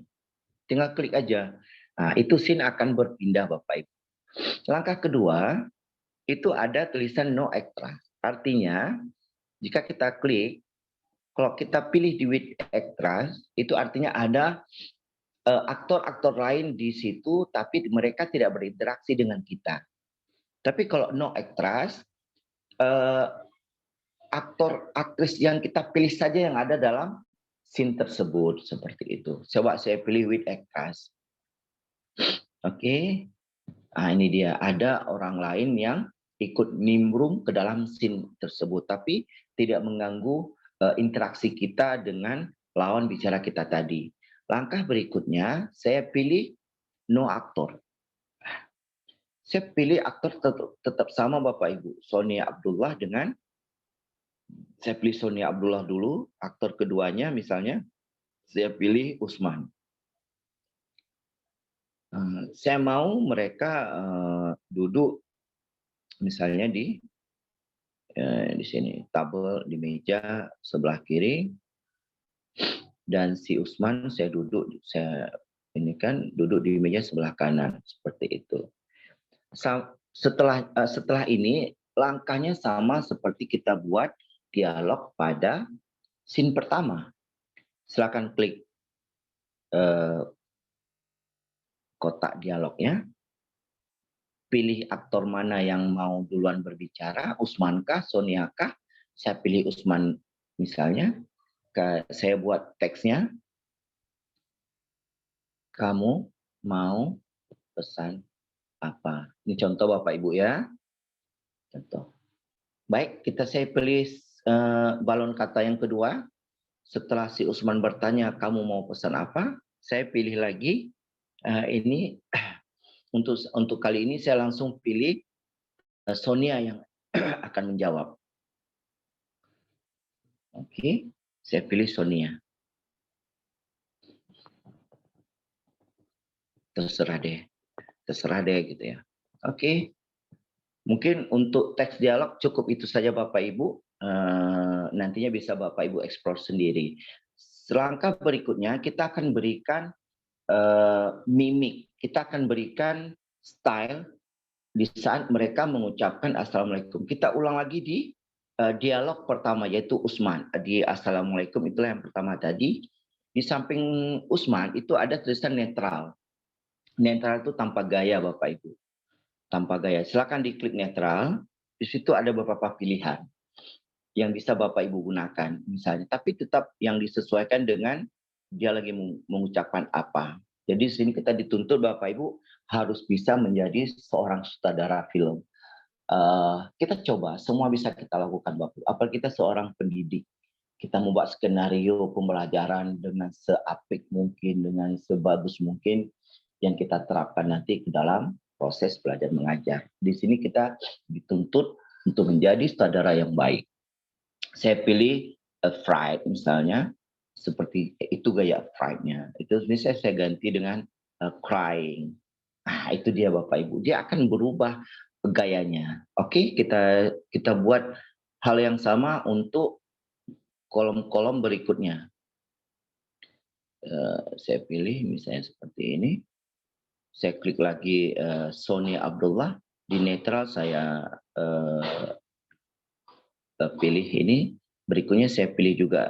Tinggal klik aja. Nah, itu scene akan berpindah Bapak Ibu. Langkah kedua, itu ada tulisan no extra. Artinya, jika kita klik, kalau kita pilih di with extras, itu artinya ada aktor-aktor lain di situ, tapi mereka tidak berinteraksi dengan kita. Tapi kalau no extras, aktor aktris yang kita pilih saja yang ada dalam scene tersebut, seperti itu. Coba saya pilih with extras. Oke. Nah, ini dia, ada orang lain yang ikut nimbrung ke dalam scene tersebut, tapi tidak mengganggu interaksi kita dengan lawan bicara kita tadi. Langkah berikutnya, saya pilih no aktor. Saya pilih aktor tetap sama Bapak Ibu. Sonia Abdullah dengan, saya pilih Sonia Abdullah dulu, aktor keduanya misalnya, saya pilih Usman. Saya mau mereka duduk misalnya di sini, tabel di meja sebelah kiri, dan si Usman saya duduk duduk di meja sebelah kanan, seperti itu. Setelah ini langkahnya sama seperti kita buat dialog pada scene pertama. Silakan klik kotak dialognya, pilih aktor mana yang mau duluan berbicara, Usman kah, Sonia kah? Saya pilih Usman misalnya. Saya buat teksnya. Kamu mau pesan apa? Ini contoh Bapak Ibu ya. Contoh. Baik, saya pilih balon kata yang kedua. Setelah si Usman bertanya, kamu mau pesan apa? Saya pilih lagi. Ini untuk kali ini saya langsung pilih Sonia yang akan menjawab. Oke, saya pilih Sonia. Terserah deh gitu ya. Oke, mungkin untuk teks dialog cukup itu saja Bapak Ibu. Nantinya bisa Bapak Ibu explore sendiri. Selangkah berikutnya kita akan berikan mimik. Kita akan berikan style di saat mereka mengucapkan Assalamualaikum. Kita ulang lagi di dialog pertama, yaitu Usman. Di Assalamualaikum itulah yang pertama tadi. Di samping Usman itu ada tulisan netral. Netral itu tanpa gaya Bapak Ibu. Tanpa gaya. Silakan diklik netral. Di situ ada beberapa pilihan yang bisa Bapak Ibu gunakan misalnya. Tapi tetap yang disesuaikan dengan dia lagi mengucapkan apa. Jadi di sini kita dituntut Bapak Ibu harus bisa menjadi seorang sutradara film. Kita coba, semua bisa kita lakukan Bapak Ibu. Apalagi kita seorang pendidik. Kita membuat skenario pembelajaran dengan seapik mungkin, dengan sebagus mungkin yang kita terapkan nanti ke dalam proses belajar mengajar. Di sini kita dituntut untuk menjadi sutradara yang baik. Saya pilih fried misalnya, seperti itu gaya fried-nya. Itu bisa saya ganti dengan crying. Nah, itu dia Bapak Ibu. Dia akan berubah gayanya. Oke, kita buat hal yang sama untuk kolom-kolom berikutnya. Saya pilih misalnya seperti ini. Saya klik lagi Sonia Abdullah. Di netral saya pilih ini. Berikutnya saya pilih juga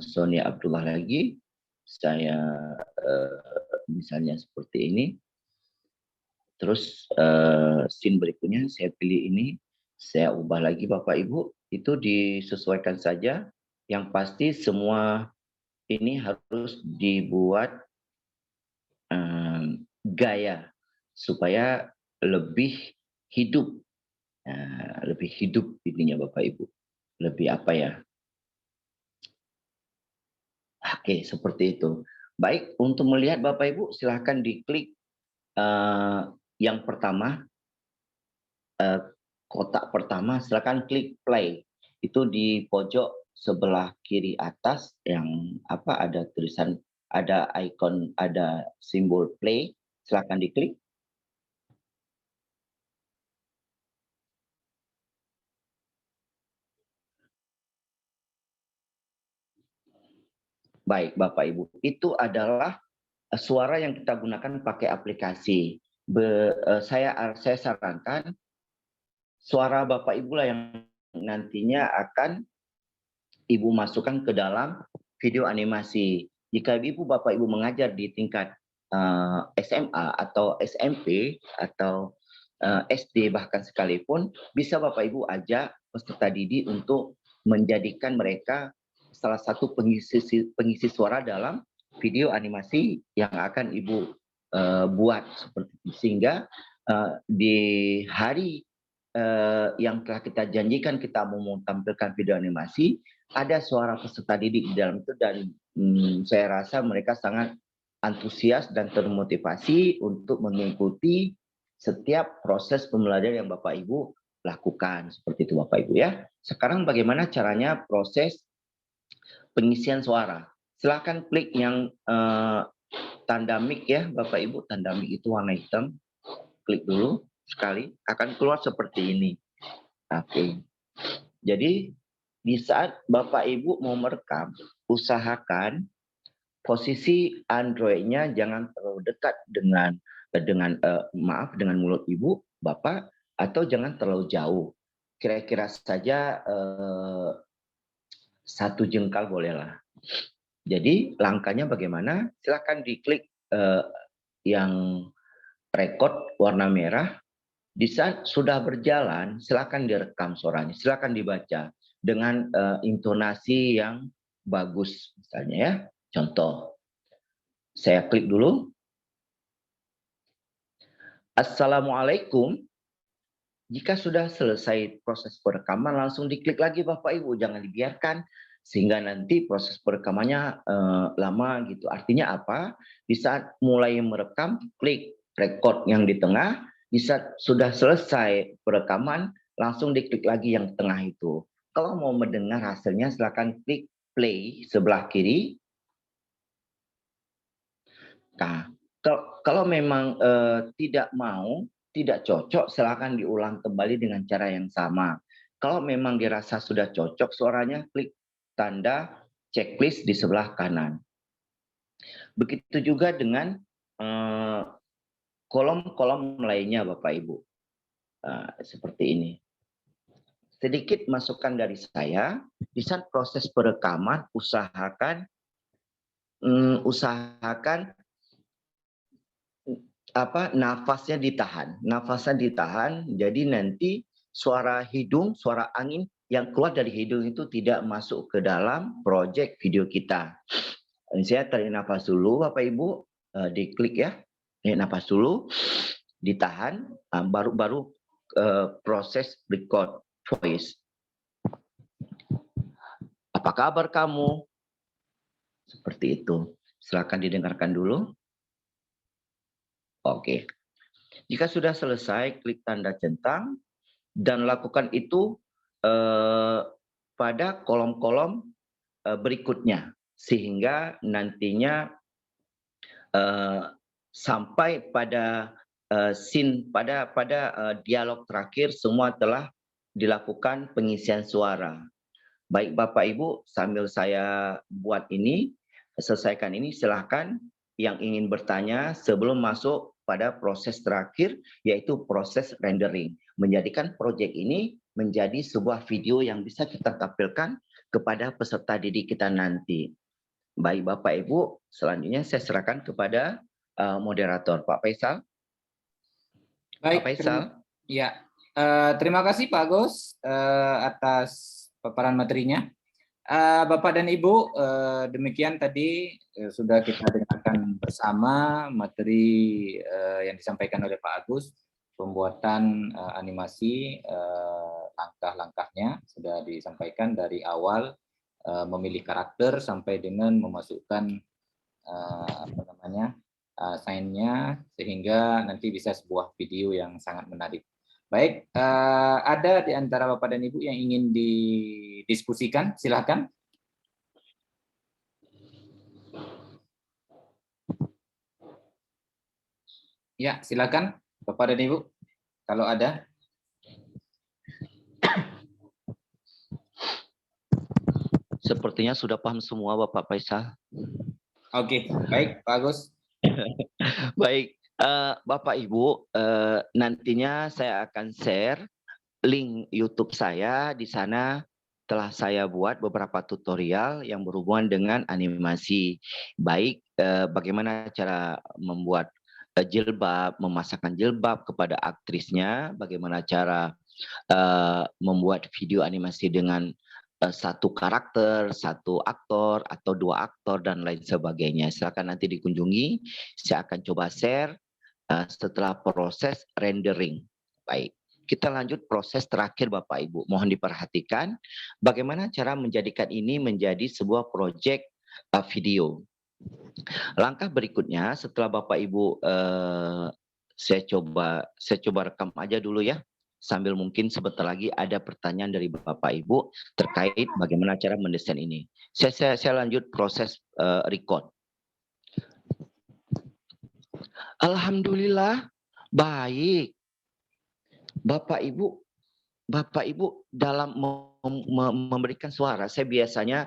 Sonia Abdullah lagi. Saya misalnya seperti ini. Terus scene berikutnya saya pilih ini. Saya ubah lagi Bapak Ibu. Itu disesuaikan saja. Yang pasti semua ini harus dibuat gaya supaya lebih hidup. Lebih hidup intinya Bapak Ibu. Lebih apa ya? Oke, seperti itu. Baik, untuk melihat Bapak Ibu silahkan diklik yang pertama, kotak pertama, silahkan klik play. Itu di pojok sebelah kiri atas yang ada tulisan, ada icon, ada simbol play. Silahkan diklik. Baik, Bapak Ibu. Itu adalah suara yang kita gunakan pakai aplikasi. Saya sarankan suara Bapak Ibu lah yang nantinya akan Ibu masukkan ke dalam video animasi. Jika Ibu Bapak Ibu mengajar di tingkat SMA atau SMP atau SD bahkan sekalipun, bisa Bapak Ibu ajak peserta didik untuk menjadikan mereka salah satu pengisi suara dalam video animasi yang akan Ibu buat seperti itu. Sehingga di hari yang telah kita janjikan kita mau tampilkan video animasi, ada suara peserta didik di dalam itu, dan saya rasa mereka sangat antusias dan termotivasi untuk mengikuti setiap proses pembelajaran yang Bapak Ibu lakukan. Seperti itu Bapak Ibu ya. Sekarang bagaimana caranya proses pengisian suara? Silakan klik yang tanda mic ya Bapak Ibu, tanda mic itu warna hitam. Klik dulu sekali, akan keluar seperti ini. Oke. Jadi di saat Bapak Ibu mau merekam, usahakan posisi Android-nya jangan terlalu dekat dengan mulut Ibu, Bapak, atau jangan terlalu jauh. Kira-kira saja 1 jengkal bolehlah. Jadi langkahnya bagaimana? Silakan diklik yang record warna merah. Di saat sudah berjalan, silakan direkam suaranya, silakan dibaca dengan intonasi yang bagus, misalnya ya. Contoh, saya klik dulu. Assalamualaikum. Jika sudah selesai proses perekaman, langsung diklik lagi Bapak Ibu, jangan dibiarkan sehingga nanti proses perekamannya lama gitu. Artinya apa? Di saat mulai merekam, klik record yang di tengah. Di saat sudah selesai perekaman, langsung diklik lagi yang tengah itu. Kalau mau mendengar hasilnya, silakan klik play sebelah kiri. Nah, kalau memang tidak cocok, silakan diulang kembali dengan cara yang sama. Kalau memang dirasa sudah cocok suaranya, klik tanda checklist di sebelah kanan. Begitu juga dengan kolom-kolom lainnya Bapak Ibu. Seperti ini. Sedikit masukan dari saya, di saat proses perekaman usahakan nafasnya ditahan, jadi nanti suara hidung, suara angin yang keluar dari hidung itu tidak masuk ke dalam proyek video kita. Saya tarik nafas dulu Bapak Ibu, diklik ya, nafas dulu, ditahan, baru proses record voice. Apa kabar kamu? Seperti itu. Silakan didengarkan dulu. Oke. Jika sudah selesai, klik tanda centang dan lakukan itu pada kolom-kolom berikutnya sehingga nantinya sampai pada scene pada dialog terakhir semua telah dilakukan pengisian suara. Baik Bapak Ibu, sambil saya buat ini, selesaikan ini, silahkan yang ingin bertanya sebelum masuk pada proses terakhir, yaitu proses rendering. Menjadikan proyek ini menjadi sebuah video yang bisa kita tampilkan kepada peserta didik kita nanti. Baik Bapak Ibu, selanjutnya saya serahkan kepada moderator, Pak Faisal. Baik, Pak Faisal. Ya, terima kasih Pak Agus atas paparan materinya. Bapak dan Ibu, demikian tadi sudah kita dengarkan bersama materi yang disampaikan oleh Pak Agus, pembuatan animasi, langkah-langkahnya sudah disampaikan dari awal memilih karakter sampai dengan memasukkan sign-nya sehingga nanti bisa sebuah video yang sangat menarik. Baik, ada di antara Bapak dan Ibu yang ingin didiskusikan, silakan. Ya, silakan Bapak dan Ibu, kalau ada. Sepertinya sudah paham semua Bapak Faisal. Oke, baik Pak Agus. Baik, Bapak Ibu, nantinya saya akan share link YouTube saya. Di sana telah saya buat beberapa tutorial yang berhubungan dengan animasi. Baik, bagaimana cara membuat jilbab, memasakkan jilbab kepada aktrisnya, bagaimana cara membuat video animasi dengan satu karakter, satu aktor, atau dua aktor, dan lain sebagainya. Silakan nanti dikunjungi. Saya akan coba share setelah proses rendering. Baik, kita lanjut proses terakhir Bapak Ibu. Mohon diperhatikan bagaimana cara menjadikan ini menjadi sebuah proyek video. Langkah berikutnya setelah Bapak Ibu, saya coba rekam aja dulu ya. Sambil mungkin sebentar lagi ada pertanyaan dari Bapak Ibu terkait bagaimana cara mendesain ini. Saya lanjut proses record. Alhamdulillah baik. Bapak Ibu dalam memberikan suara, saya biasanya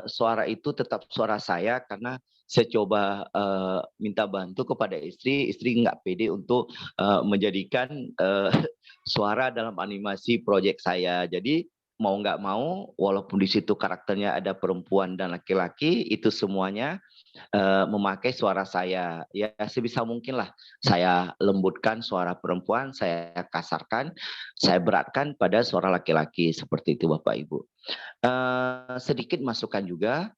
suara itu tetap suara saya karena saya coba minta bantu kepada istri nggak pede untuk menjadikan suara dalam animasi proyek saya. Jadi mau nggak mau, walaupun di situ karakternya ada perempuan dan laki-laki, itu semuanya memakai suara saya. Ya sebisa mungkin lah saya lembutkan suara perempuan, saya kasarkan, saya beratkan pada suara laki-laki, seperti itu Bapak Ibu. Sedikit masukan juga,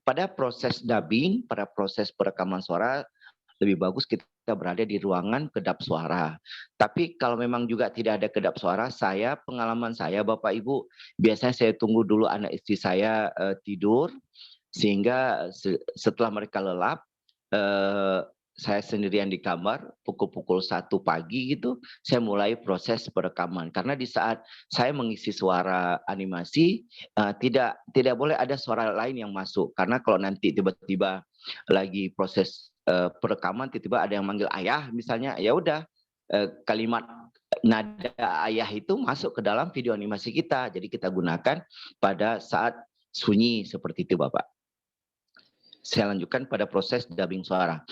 pada proses dubbing, pada proses perekaman suara, lebih bagus kita berada di ruangan kedap suara. Tapi kalau memang juga tidak ada kedap suara, pengalaman saya Bapak Ibu, biasanya saya tunggu dulu anak istri saya tidur, sehingga setelah mereka lelap, saya sendirian di kamar, pukul 1 pagi gitu, saya mulai proses perekaman. Karena di saat saya mengisi suara animasi, tidak boleh ada suara lain yang masuk. Karena kalau nanti tiba-tiba lagi proses perekaman, tiba-tiba ada yang manggil ayah misalnya, ya udah kalimat nada ayah itu masuk ke dalam video animasi kita. Jadi kita gunakan pada saat sunyi, seperti itu Bapak. Saya lanjutkan pada proses dubbing suara.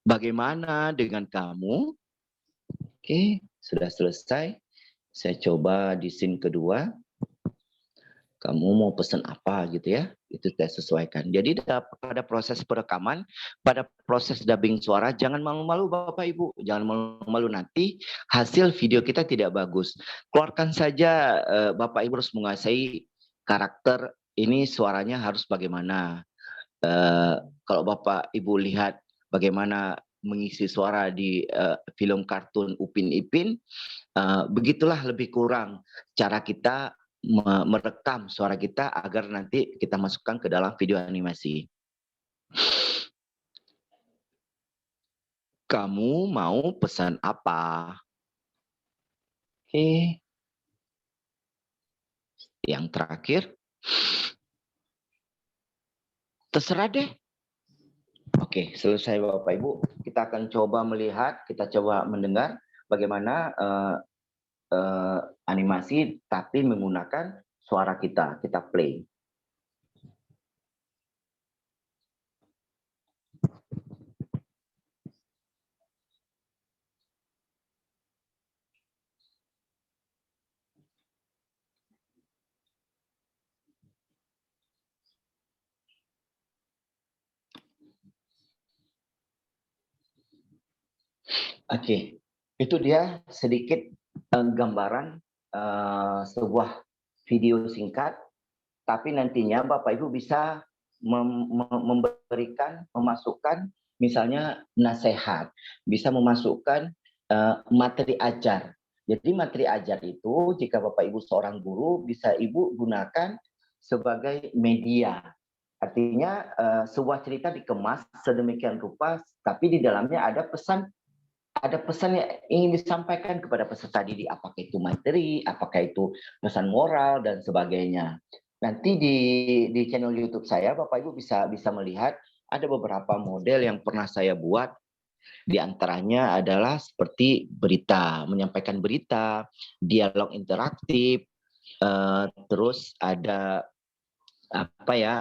Bagaimana dengan kamu? Oke, sudah selesai. Saya coba di scene kedua. Kamu mau pesan apa gitu ya? Itu saya sesuaikan. Jadi pada proses perekaman, pada proses dubbing suara, jangan malu-malu Bapak Ibu. Jangan malu-malu, nanti hasil video kita tidak bagus. Keluarkan saja, Bapak Ibu harus menguasai karakter ini, suaranya harus bagaimana. Kalau Bapak Ibu lihat bagaimana mengisi suara di film kartun Upin Ipin, begitulah lebih kurang cara kita merekam suara kita agar nanti kita masukkan ke dalam video animasi. Kamu mau pesan apa? Oke. Yang terakhir. Terserah deh. Oke, selesai Bapak Ibu. Kita akan coba melihat, kita coba mendengar bagaimana animasi tapi menggunakan suara kita. Kita play. Oke, itu dia sedikit gambaran sebuah video singkat, tapi nantinya Bapak Ibu bisa memasukkan misalnya nasihat, bisa memasukkan materi ajar. Jadi materi ajar itu jika Bapak Ibu seorang guru, bisa Ibu gunakan sebagai media. Artinya sebuah cerita dikemas sedemikian rupa, tapi di dalamnya ada pesan yang ingin disampaikan kepada peserta didik, apakah itu materi, apakah itu pesan moral, dan sebagainya. Nanti di channel YouTube saya, Bapak Ibu bisa melihat ada beberapa model yang pernah saya buat. Di antaranya adalah seperti berita, menyampaikan berita, dialog interaktif, terus ada apa ya,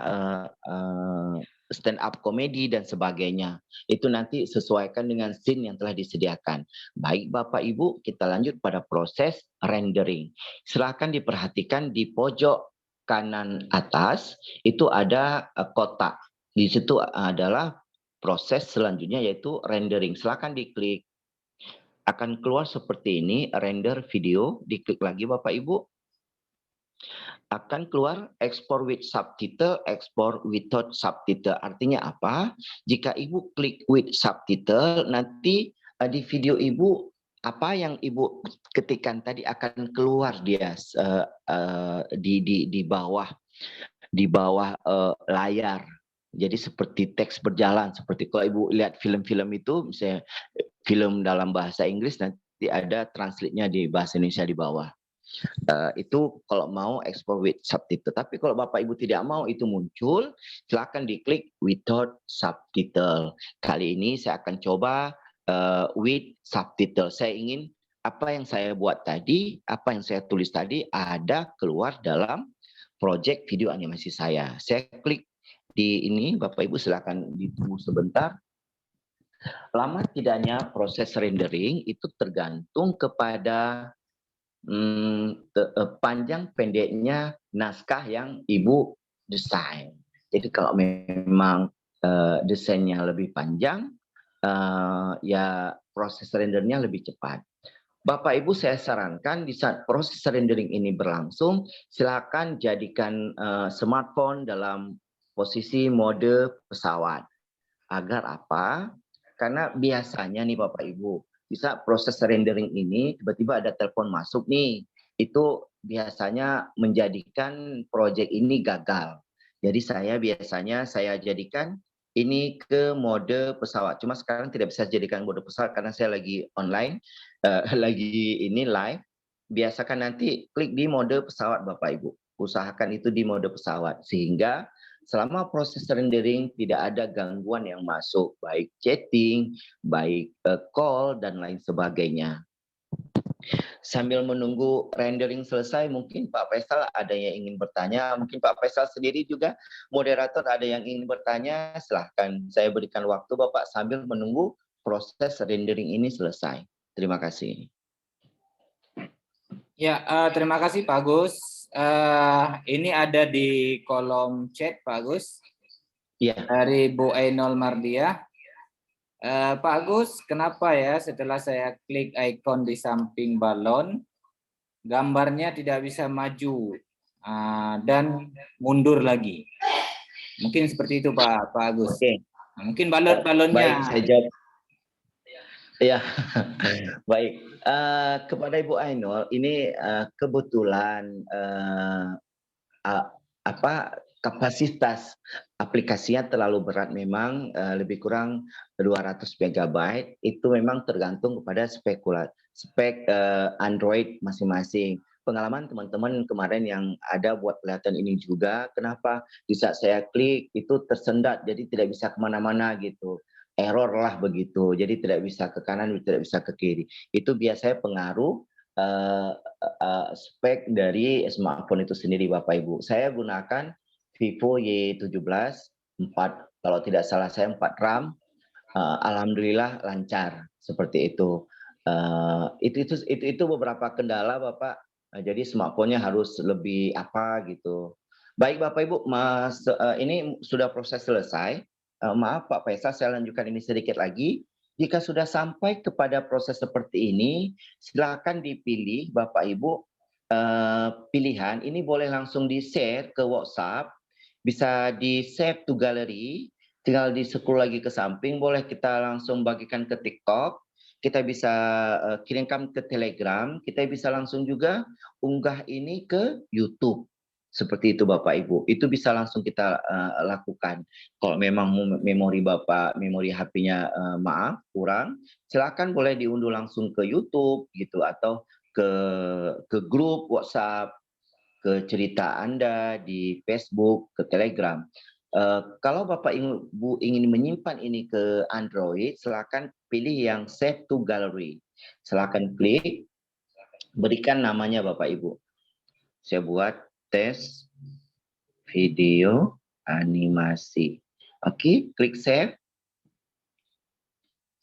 stand up komedi dan sebagainya. Itu nanti sesuaikan dengan scene yang telah disediakan. Baik Bapak Ibu, kita lanjut pada proses rendering. Silakan diperhatikan di pojok kanan atas itu ada kotak. Di situ adalah proses selanjutnya yaitu rendering. Silakan diklik. Akan keluar seperti ini, render video. Diklik lagi Bapak Ibu. Akan keluar export with subtitle, export without subtitle. Artinya apa? Jika Ibu klik with subtitle, nanti di video Ibu, apa yang Ibu ketikkan tadi akan keluar dia di bawah layar. Jadi seperti teks berjalan, seperti kalau Ibu lihat film-film itu, misalnya film dalam bahasa Inggris, nanti ada translate-nya di bahasa Indonesia di bawah. Itu kalau mau export with subtitle. Tapi kalau Bapak Ibu tidak mau itu muncul, silakan diklik without subtitle. Kali ini saya akan coba with subtitle. Saya ingin apa yang saya buat tadi, apa yang saya tulis tadi ada keluar dalam project video animasi saya. Saya klik di ini, Bapak Ibu silakan ditunggu sebentar. Lama tidaknya proses rendering itu tergantung kepada panjang pendeknya naskah yang Ibu desain. Jadi kalau memang desainnya lebih panjang, ya proses rendernya lebih cepat. Bapak Ibu saya sarankan di saat proses rendering ini berlangsung, silakan jadikan smartphone dalam posisi mode pesawat. Agar apa? Karena biasanya nih Bapak Ibu, bisa proses rendering ini tiba-tiba ada telepon masuk nih, itu biasanya menjadikan proyek ini gagal. Jadi biasanya saya jadikan ini ke mode pesawat. Cuma sekarang tidak bisa jadikan mode pesawat karena saya lagi online, lagi ini live. Biasakan nanti klik di mode pesawat Bapak Ibu. Usahakan itu di mode pesawat sehingga selama proses rendering tidak ada gangguan yang masuk, baik chatting, baik call, dan lain sebagainya. Sambil menunggu rendering selesai, mungkin Pak Faisal ada yang ingin bertanya, mungkin Pak Faisal sendiri juga, moderator ada yang ingin bertanya, silahkan saya berikan waktu Bapak sambil menunggu proses rendering ini selesai. Terima kasih. Ya, terima kasih Pak Agus. Ini ada di kolom chat Pak Agus. Ya. Dari Bu Ainul Mardiah. Pak Agus, kenapa ya setelah saya klik ikon di samping balon, gambarnya tidak bisa maju dan mundur lagi? Mungkin seperti itu Pak Agus. Oke. Mungkin balonnya. Baik, saya jawab. Ya, baik. Kepada Ibu Ainul, ini kebetulan kapasitas aplikasinya terlalu berat memang, lebih kurang 200 MB. Itu memang tergantung kepada spek Android masing-masing. Pengalaman teman-teman kemarin yang ada buat kelihatan ini juga, kenapa di saat saya klik itu tersendat, jadi tidak bisa kemana-mana gitu. Error lah begitu, jadi tidak bisa ke kanan, tidak bisa ke kiri. Itu biasanya pengaruh spek dari smartphone itu sendiri Bapak Ibu. Saya gunakan Vivo Y17 4, kalau tidak salah saya 4 RAM. Alhamdulillah lancar seperti itu. Itu beberapa kendala Bapak. Jadi smartphone-nya harus lebih apa gitu. Baik Bapak Ibu, ini sudah proses selesai. Maaf Pak Faisal, saya lanjutkan ini sedikit lagi. Jika sudah sampai kepada proses seperti ini, silakan dipilih Bapak Ibu pilihan. Ini boleh langsung di-share ke WhatsApp, bisa di-save to gallery, tinggal di-scroll lagi ke samping, boleh kita langsung bagikan ke TikTok, kita bisa kirimkan ke Telegram, kita bisa langsung juga unggah ini ke YouTube. Seperti itu Bapak Ibu, itu bisa langsung kita lakukan. Kalau memang memori Bapak, memori HP-nya maaf kurang, silakan boleh diunduh langsung ke YouTube gitu, atau ke grup WhatsApp, ke cerita Anda di Facebook, ke Telegram. Kalau Bapak Ibu ingin menyimpan ini ke Android, silakan pilih yang Save to Gallery. Silakan klik, berikan namanya Bapak Ibu. Saya buat tes video animasi. Oke, klik save.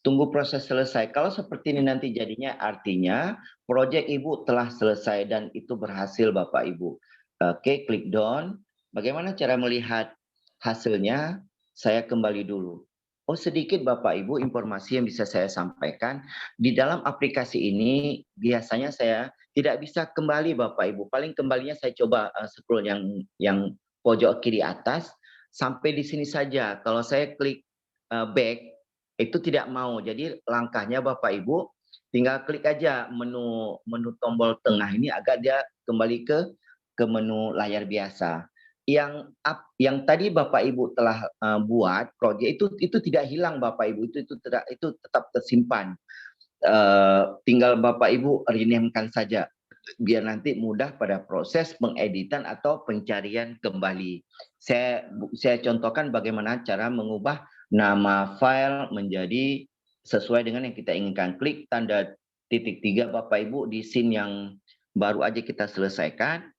Tunggu proses selesai. Kalau seperti ini nanti jadinya artinya proyek Ibu telah selesai dan itu berhasil Bapak Ibu. Oke, klik done. Bagaimana cara melihat hasilnya? Saya kembali dulu. Oh, sedikit Bapak Ibu informasi yang bisa saya sampaikan. Di dalam aplikasi ini biasanya saya tidak bisa kembali Bapak Ibu. Paling kembalinya saya coba scroll yang pojok kiri atas sampai di sini saja. Kalau saya klik back itu tidak mau. Jadi langkahnya Bapak Ibu tinggal klik aja menu tombol tengah ini agar dia kembali ke menu layar biasa. Yang tadi Bapak Ibu telah buat proyek itu tidak hilang Bapak Ibu, itu tetap tersimpan. Tinggal Bapak Ibu rename-kan saja biar nanti mudah pada proses pengeditan atau pencarian kembali. Saya contohkan bagaimana cara mengubah nama file menjadi sesuai dengan yang kita inginkan. Klik tanda titik 3 Bapak Ibu di scene yang baru aja kita selesaikan.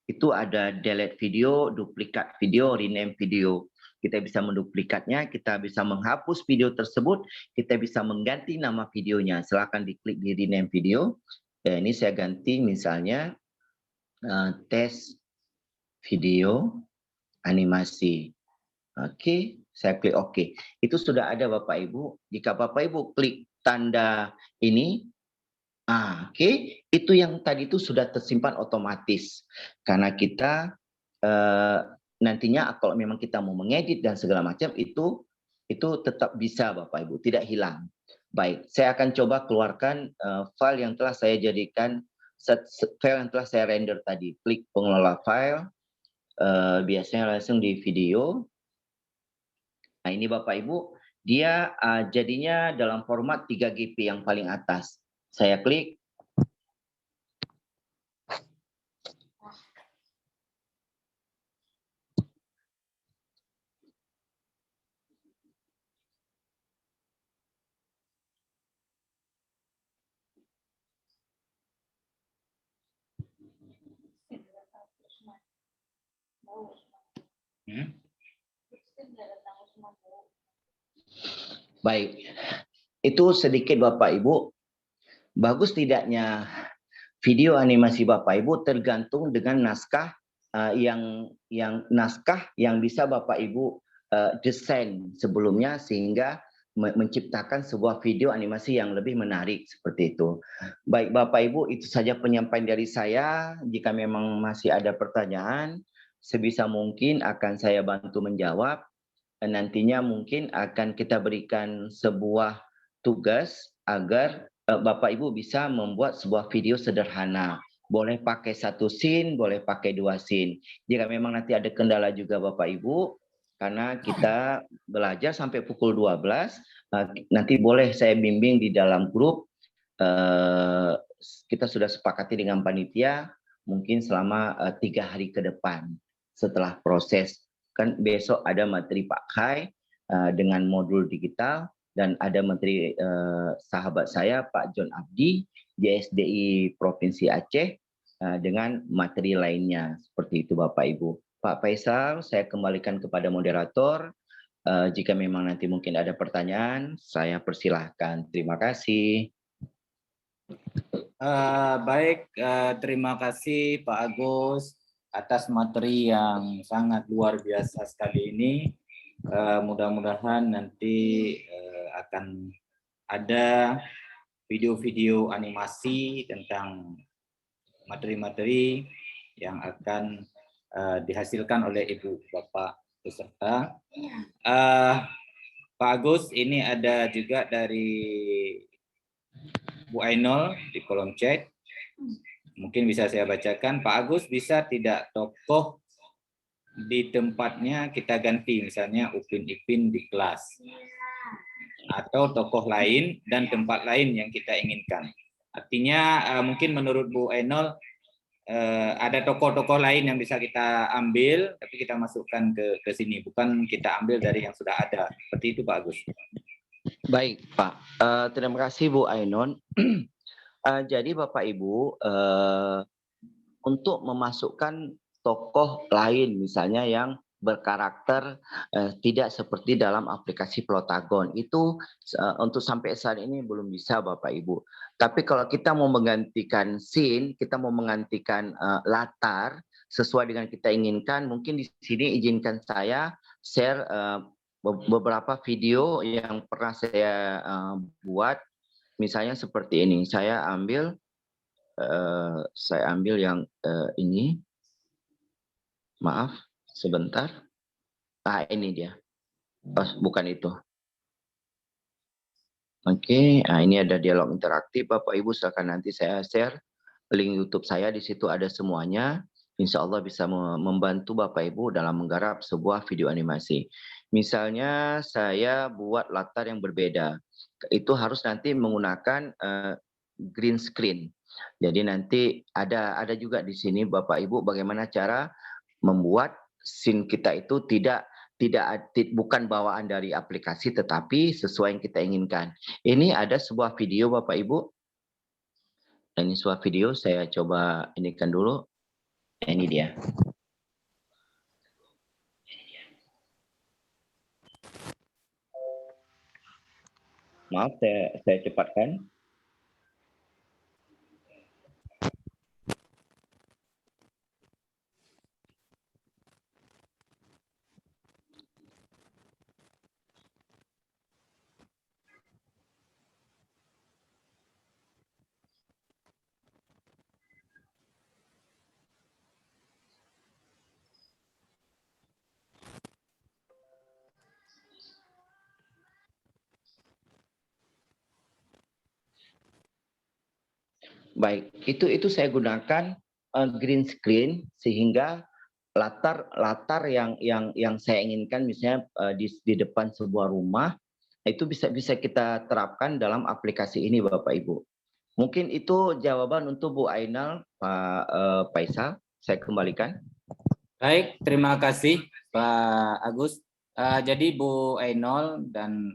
Itu ada delete video, duplikat video, rename video. Kita bisa menduplikatnya, kita bisa menghapus video tersebut, kita bisa mengganti nama videonya. Silakan diklik di rename video. Ini saya ganti misalnya tes video animasi. Oke, saya klik oke. Itu sudah ada Bapak Ibu. Jika Bapak Ibu klik tanda ini, oke, itu yang tadi itu sudah tersimpan otomatis. Karena kita nantinya kalau memang kita mau mengedit dan segala macam itu tetap bisa Bapak Ibu, tidak hilang. Baik, saya akan coba keluarkan file yang telah saya jadikan, file yang telah saya render tadi. Klik pengelola file, biasanya langsung di video. Nah ini Bapak Ibu, dia jadinya dalam format 3GP yang paling atas. Saya klik. Baik, itu sedikit Bapak Ibu. Bagus tidaknya video animasi Bapak Ibu tergantung dengan naskah naskah yang bisa Bapak Ibu desain sebelumnya sehingga menciptakan sebuah video animasi yang lebih menarik seperti itu. Baik Bapak Ibu, itu saja penyampaian dari saya. Jika memang masih ada pertanyaan, sebisa mungkin akan saya bantu menjawab. Nantinya mungkin akan kita berikan sebuah tugas agar Bapak Ibu bisa membuat sebuah video sederhana. Boleh pakai 1 scene, boleh pakai 2 scene. Jika memang nanti ada kendala juga Bapak Ibu, karena kita belajar sampai pukul 12, nanti boleh saya bimbing di dalam grup. Kita sudah sepakati dengan panitia, mungkin selama 3 hari ke depan setelah proses. Kan besok ada materi Pak Khai dengan modul digital dan ada materi sahabat saya Pak John Abdi JSDI Provinsi Aceh dengan materi lainnya seperti itu Bapak Ibu. Pak Faisal, saya kembalikan kepada moderator. Jika memang nanti mungkin ada pertanyaan, saya persilahkan. Terima kasih. Baik, terima kasih Pak Agus atas materi yang sangat luar biasa sekali ini. Mudah-mudahan nanti akan ada video-video animasi tentang materi-materi yang akan dihasilkan oleh Ibu Bapak peserta. Pak Agus, ini ada juga dari Bu Ainol di kolom chat. Mungkin bisa saya bacakan. Pak Agus, bisa tidak tokoh di tempatnya kita ganti, misalnya Upin Ipin di kelas, atau tokoh lain dan tempat lain yang kita inginkan. Artinya mungkin menurut Bu Ainol ada tokoh-tokoh lain yang bisa kita ambil, tapi kita masukkan ke sini, bukan kita ambil dari yang sudah ada. Seperti itu Pak Agus. Baik Pak, terima kasih Bu Ainon. Jadi Bapak Ibu, untuk memasukkan tokoh lain misalnya yang berkarakter tidak seperti dalam aplikasi Plotagon. Itu untuk sampai saat ini belum bisa Bapak Ibu. Tapi kalau kita mau menggantikan scene, kita mau menggantikan latar sesuai dengan kita inginkan, mungkin di sini izinkan saya share beberapa video yang pernah saya buat. Misalnya seperti ini, saya ambil yang ini. Maaf, sebentar. Ini dia. Oh, bukan itu. Oke, ini ada dialog interaktif. Bapak Ibu silakan, nanti saya share link YouTube saya, di situ ada semuanya. Insya Allah bisa membantu Bapak Ibu dalam menggarap sebuah video animasi. Misalnya saya buat latar yang berbeda. Itu harus nanti menggunakan green screen. Jadi nanti ada juga di sini Bapak Ibu bagaimana cara membuat scene kita itu bukan bawaan dari aplikasi, tetapi sesuai yang kita inginkan. Ini ada sebuah video Bapak Ibu. Ini sebuah video, saya coba inikan dulu. Ini dia. Maaf, saya cepatkan. Baik, itu saya gunakan green screen sehingga latar yang saya inginkan, misalnya di depan sebuah rumah, itu bisa kita terapkan dalam aplikasi ini Bapak Ibu. Mungkin itu jawaban untuk Bu Ainal, Pak Faisal. Saya kembalikan. Baik, terima kasih Pak Agus. Jadi Bu Ainul dan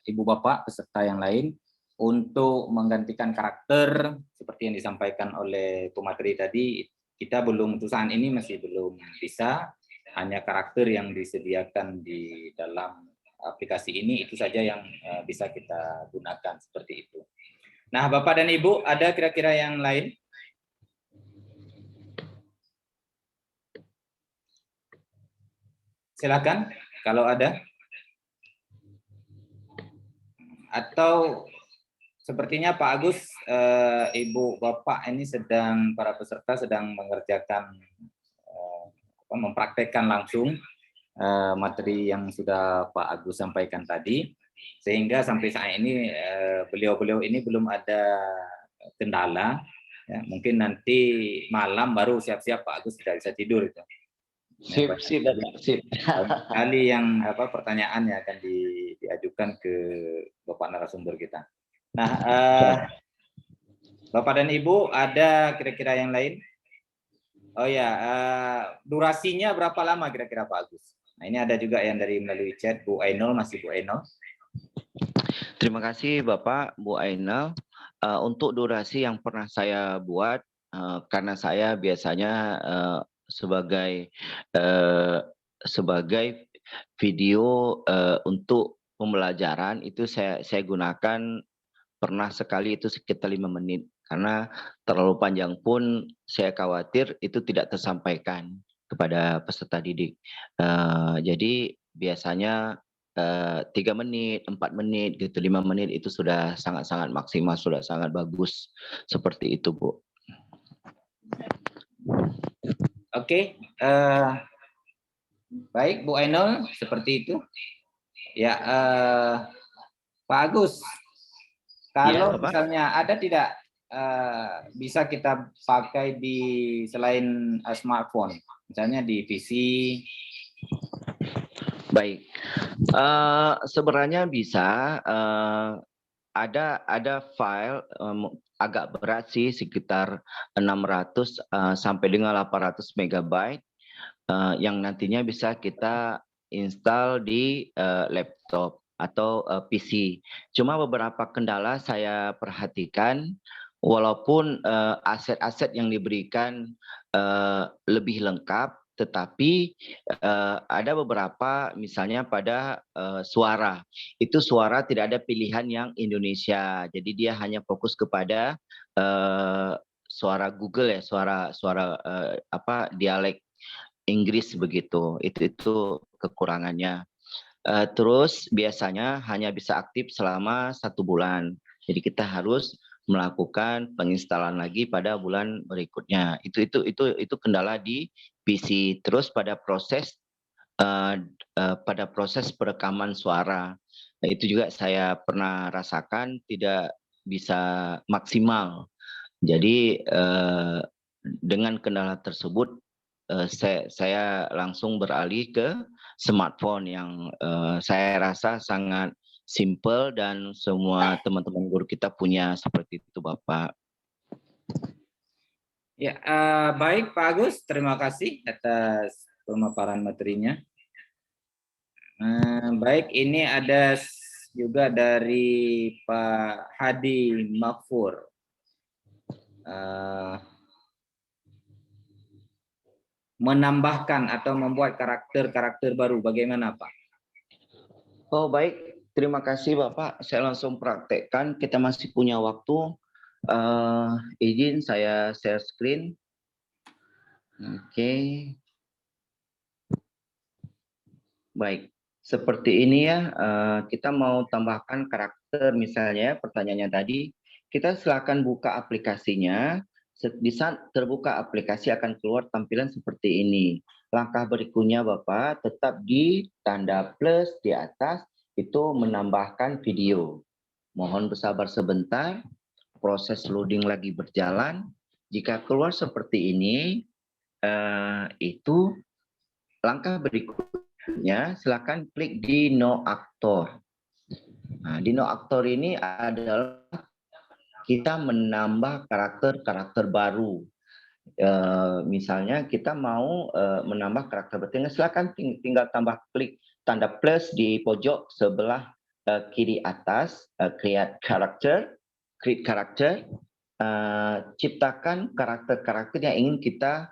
Ibu Bapak peserta yang lain, untuk menggantikan karakter seperti yang disampaikan oleh Pemateri tadi, kita belum, untuk saat ini masih belum bisa. Hanya karakter yang disediakan di dalam aplikasi ini, itu saja yang bisa kita gunakan seperti itu. Nah, Bapak dan Ibu, ada kira-kira yang lain? Silakan kalau ada. Atau sepertinya Pak Agus, Ibu Bapak ini para peserta sedang mengerjakan, mempraktekkan langsung materi yang sudah Pak Agus sampaikan tadi, sehingga sampai saat ini beliau-beliau ini belum ada kendala. Ya, mungkin nanti malam baru siap-siap Pak Agus tidak bisa tidur itu. Sip. Kali yang pertanyaan yang akan diajukan ke Bapak narasumber kita. Nah, Bapak dan Ibu, ada kira-kira yang lain? Oh ya, durasinya berapa lama kira-kira Pak Agus? Nah, ini ada juga yang dari melalui chat, Bu Ainul, masih Bu Ainul. Terima kasih Bapak, Bu Ainul. Untuk durasi yang pernah saya buat, karena saya biasanya sebagai video untuk pembelajaran, itu saya gunakan pernah sekali itu sekitar 5 menit, karena terlalu panjang pun saya khawatir itu tidak tersampaikan kepada peserta didik. Jadi biasanya 3 menit, 4 menit, gitu, 5 menit itu sudah sangat-sangat maksimal, sudah sangat bagus. Seperti itu, Bu. Oke, baik Bu Ainul, seperti itu. Ya, Pak Agus, kalau misalnya ada tidak bisa kita pakai di selain smartphone, misalnya di PC? Baik, sebenarnya bisa. Ada file agak berat sih, sekitar 600 sampai dengan 800 megabyte yang nantinya bisa kita install di laptop atau PC. Cuma beberapa kendala saya perhatikan walaupun aset-aset yang diberikan lebih lengkap, tetapi ada beberapa, misalnya pada suara. Itu suara tidak ada pilihan yang Indonesia. Jadi dia hanya fokus kepada suara Google ya, suara dialek Inggris begitu. Itu kekurangannya. Terus biasanya hanya bisa aktif selama 1 bulan. Jadi kita harus melakukan penginstalan lagi pada bulan berikutnya. Itu kendala di PC. Terus pada proses perekaman suara, nah, itu juga saya pernah rasakan tidak bisa maksimal. Jadi dengan kendala tersebut saya langsung beralih ke smartphone yang saya rasa sangat simple dan semua teman-teman guru kita punya seperti itu, Bapak. Ya, baik Pak Agus, terima kasih atas pemaparan materinya. Baik, ini ada juga dari Pak Hadi Makfur. Menambahkan atau membuat karakter-karakter baru, bagaimana Pak? Oh baik, terima kasih Bapak. Saya langsung praktekkan, kita masih punya waktu. Izin saya share screen. Oke. Baik, seperti ini ya, kita mau tambahkan karakter misalnya, pertanyaannya tadi, kita silakan buka aplikasinya. Di saat terbuka aplikasi akan keluar tampilan seperti ini. Langkah berikutnya Bapak, tetap di tanda plus di atas, itu menambahkan video. Mohon bersabar sebentar, proses loading lagi berjalan. Jika keluar seperti ini, itu langkah berikutnya, silakan klik di no actor. Nah, di no actor ini adalah kita menambah karakter-karakter baru. Misalnya kita mau menambah karakter baru, silakan tinggal tambah klik tanda plus di pojok sebelah kiri atas, create character, ciptakan karakter-karakter yang ingin kita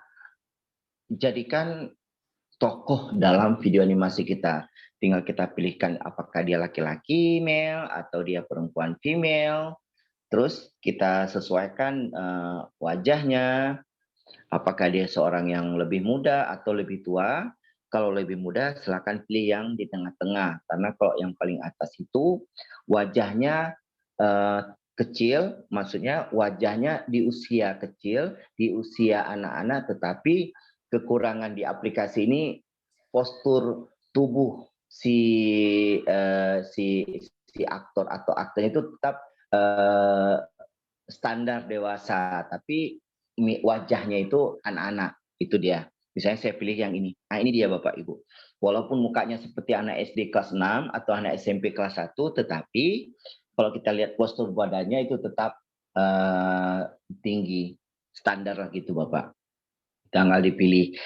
jadikan tokoh dalam video animasi kita. Tinggal kita pilihkan apakah dia laki-laki, male, atau dia perempuan, female. Terus kita sesuaikan wajahnya, apakah dia seorang yang lebih muda atau lebih tua. Kalau lebih muda, silakan pilih yang di tengah-tengah. Karena kalau yang paling atas itu wajahnya kecil, maksudnya wajahnya di usia kecil, di usia anak-anak, tetapi kekurangan di aplikasi ini postur tubuh si aktor atau aktornya itu tetap standar dewasa, tapi wajahnya itu anak-anak. Itu dia. Misalnya saya pilih yang ini. Nah, ini dia Bapak Ibu. Walaupun mukanya seperti anak SD kelas 6 atau anak SMP kelas 1, tetapi kalau kita lihat postur badannya itu tetap tinggi, standar lah gitu Bapak. Tinggal dipilih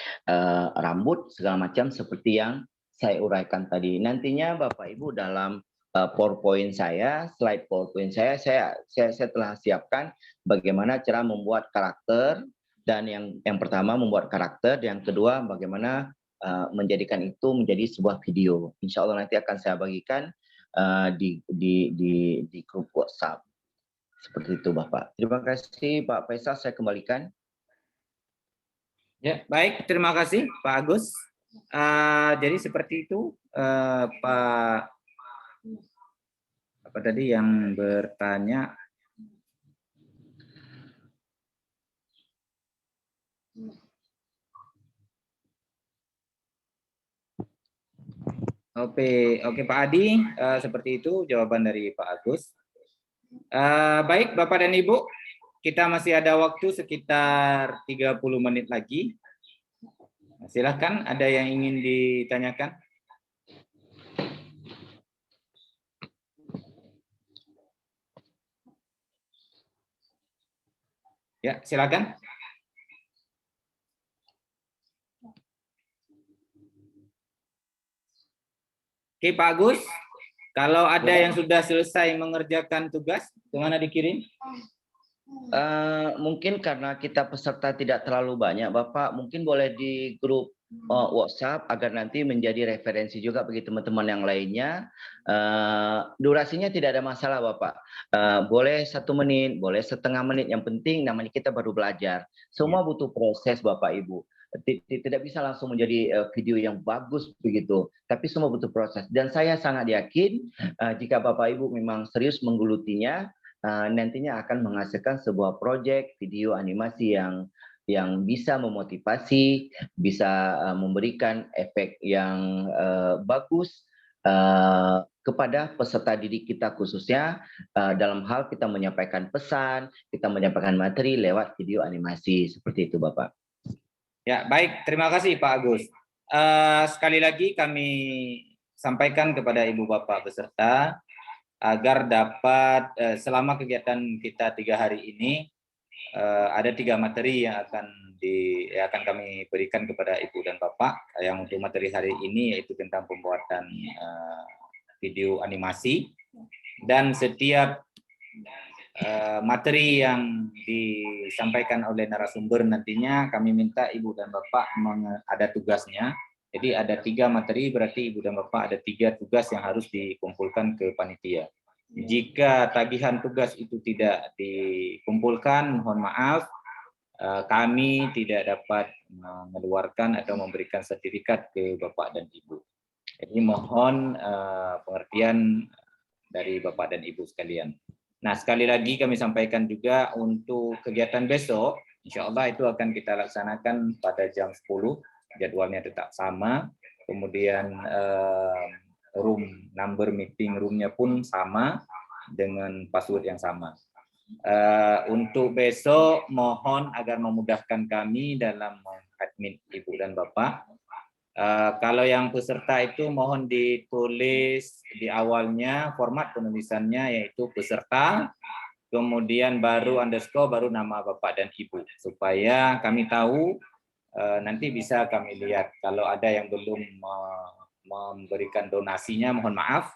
rambut segala macam seperti yang saya uraikan tadi. Nantinya Bapak Ibu dalam PowerPoint saya, slide PowerPoint saya telah siapkan bagaimana cara membuat karakter, dan yang pertama membuat karakter, yang kedua bagaimana menjadikan itu menjadi sebuah video. Insya Allah nanti akan saya bagikan di grup WhatsApp. Seperti itu Bapak. Terima kasih Pak Faisal, saya kembalikan. Ya, baik, terima kasih Pak Agus. Jadi seperti itu Pak apa tadi yang bertanya. Oke Pak Adi, seperti itu jawaban dari Pak Agus. Baik Bapak dan Ibu, kita masih ada waktu sekitar 30 menit lagi. Silakan, ada yang ingin ditanyakan? Ya, silakan. Oke, Pak Agus. Kalau ada yang sudah selesai mengerjakan tugas, kemana dikirim? Mungkin karena kita peserta tidak terlalu banyak, Bapak, mungkin boleh di grup WhatsApp agar nanti menjadi referensi juga bagi teman-teman yang lainnya. Durasinya tidak ada masalah, Bapak. Boleh 1 menit, boleh setengah menit. Yang penting namanya kita baru belajar. Semua butuh proses, Bapak Ibu. Tidak bisa langsung menjadi video yang bagus begitu, tapi semua butuh proses. Dan saya sangat yakin jika Bapak Ibu memang serius menggelutinya, nantinya akan menghasilkan sebuah proyek video animasi yang bisa memotivasi, bisa memberikan efek yang bagus kepada peserta didik kita, khususnya dalam hal kita menyampaikan pesan, kita menyampaikan materi lewat video animasi. Seperti itu, Bapak. Ya, baik. Terima kasih, Pak Agus. Sekali lagi kami sampaikan kepada Ibu Bapak peserta agar dapat selama kegiatan kita 3 hari ini ada 3 materi yang akan kami berikan kepada Ibu dan Bapak. Yang untuk materi hari ini yaitu tentang pembuatan video animasi, dan setiap materi yang disampaikan oleh narasumber nantinya kami minta Ibu dan Bapak ada tugasnya. Jadi ada 3 materi, berarti Ibu dan Bapak ada 3 tugas yang harus dikumpulkan ke panitia. Jika tagihan tugas itu tidak dikumpulkan, mohon maaf, kami tidak dapat mengeluarkan atau memberikan sertifikat ke Bapak dan Ibu. Jadi mohon pengertian dari Bapak dan Ibu sekalian. Nah, sekali lagi kami sampaikan juga untuk kegiatan besok, insya Allah itu akan kita laksanakan pada jam 10, jadwalnya tetap sama, kemudian number meeting roomnya pun sama dengan password yang sama. Untuk besok mohon agar memudahkan kami dalam admin Ibu dan Bapak. Kalau yang peserta itu mohon ditulis di awalnya format penulisannya yaitu peserta, kemudian baru underscore, baru nama Bapak dan Ibu, supaya kami tahu nanti bisa kami lihat. Kalau ada yang belum memberikan donasinya, mohon maaf,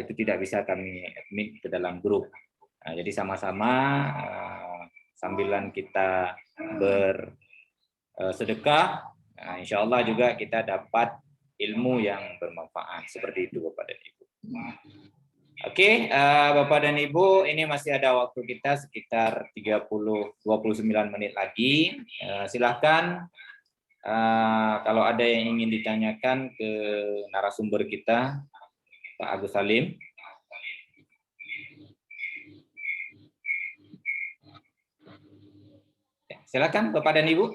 itu tidak bisa kami admit ke dalam grup. Jadi sama-sama sambilan kita bersedekah, insya Allah juga kita dapat ilmu yang bermanfaat. Seperti itu Bapak dan Ibu. Oke, Bapak dan Ibu, ini masih ada waktu kita sekitar 29 menit lagi. Silahkan kalau ada yang ingin ditanyakan ke narasumber kita, Pak Agus Salim. Silakan Bapak dan Ibu.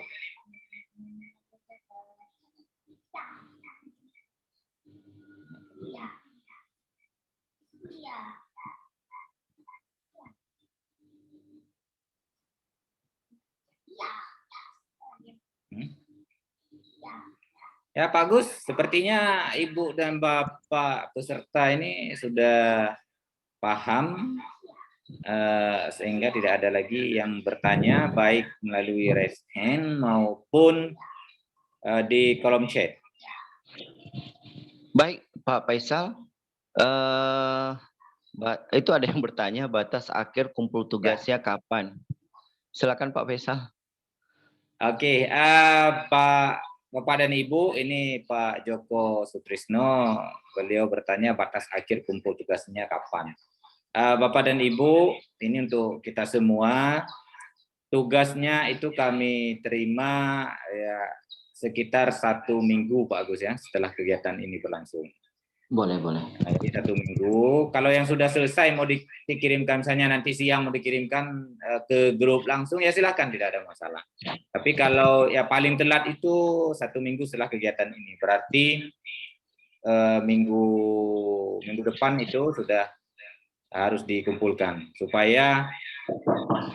Ya Pak Agus, sepertinya Ibu dan Bapak peserta ini sudah paham, sehingga tidak ada lagi yang bertanya baik melalui raise hand maupun di kolom chat. Baik Pak Faisal, itu ada yang bertanya batas akhir kumpul tugasnya kapan? Silakan Pak Faisal. Oke, Bapak dan Ibu, ini Pak Joko Sutrisno, beliau bertanya batas akhir kumpul tugasnya kapan. Bapak dan Ibu, ini untuk kita semua, tugasnya itu kami terima ya sekitar 1 minggu Pak Agus ya, setelah kegiatan ini berlangsung. Boleh. Nah, jadi 1 minggu. Kalau yang sudah selesai mau dikirimkan, misalnya nanti siang mau dikirimkan ke grup langsung, ya silakan, tidak ada masalah. Tapi kalau ya paling telat itu 1 minggu setelah kegiatan ini, berarti minggu depan itu sudah harus dikumpulkan supaya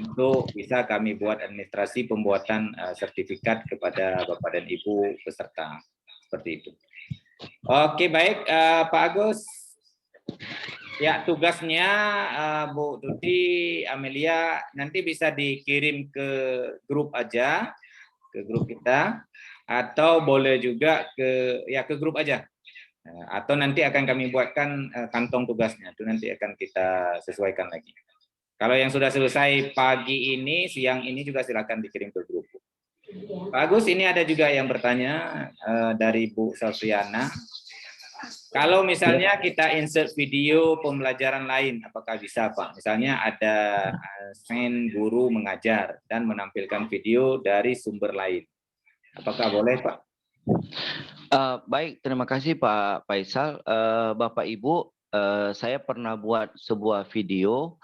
untuk bisa kami buat administrasi pembuatan sertifikat kepada Bapak dan Ibu peserta. Seperti itu. Oke, baik Pak Agus. Ya, tugasnya Bu Tuti, Amelia nanti bisa dikirim ke grup aja, ke grup kita, atau boleh juga ke grup aja. Atau nanti akan kami buatkan kantong tugasnya, itu nanti akan kita sesuaikan lagi. Kalau yang sudah selesai pagi ini, siang ini juga silakan dikirim ke grup. Pak Agus, ini ada juga yang bertanya dari Bu Safriana. Kalau misalnya kita insert video pembelajaran lain, apakah bisa Pak? Misalnya ada send guru mengajar dan menampilkan video dari sumber lain. Apakah boleh Pak? Baik, terima kasih Pak Faisal. Bapak Ibu, saya pernah buat sebuah video,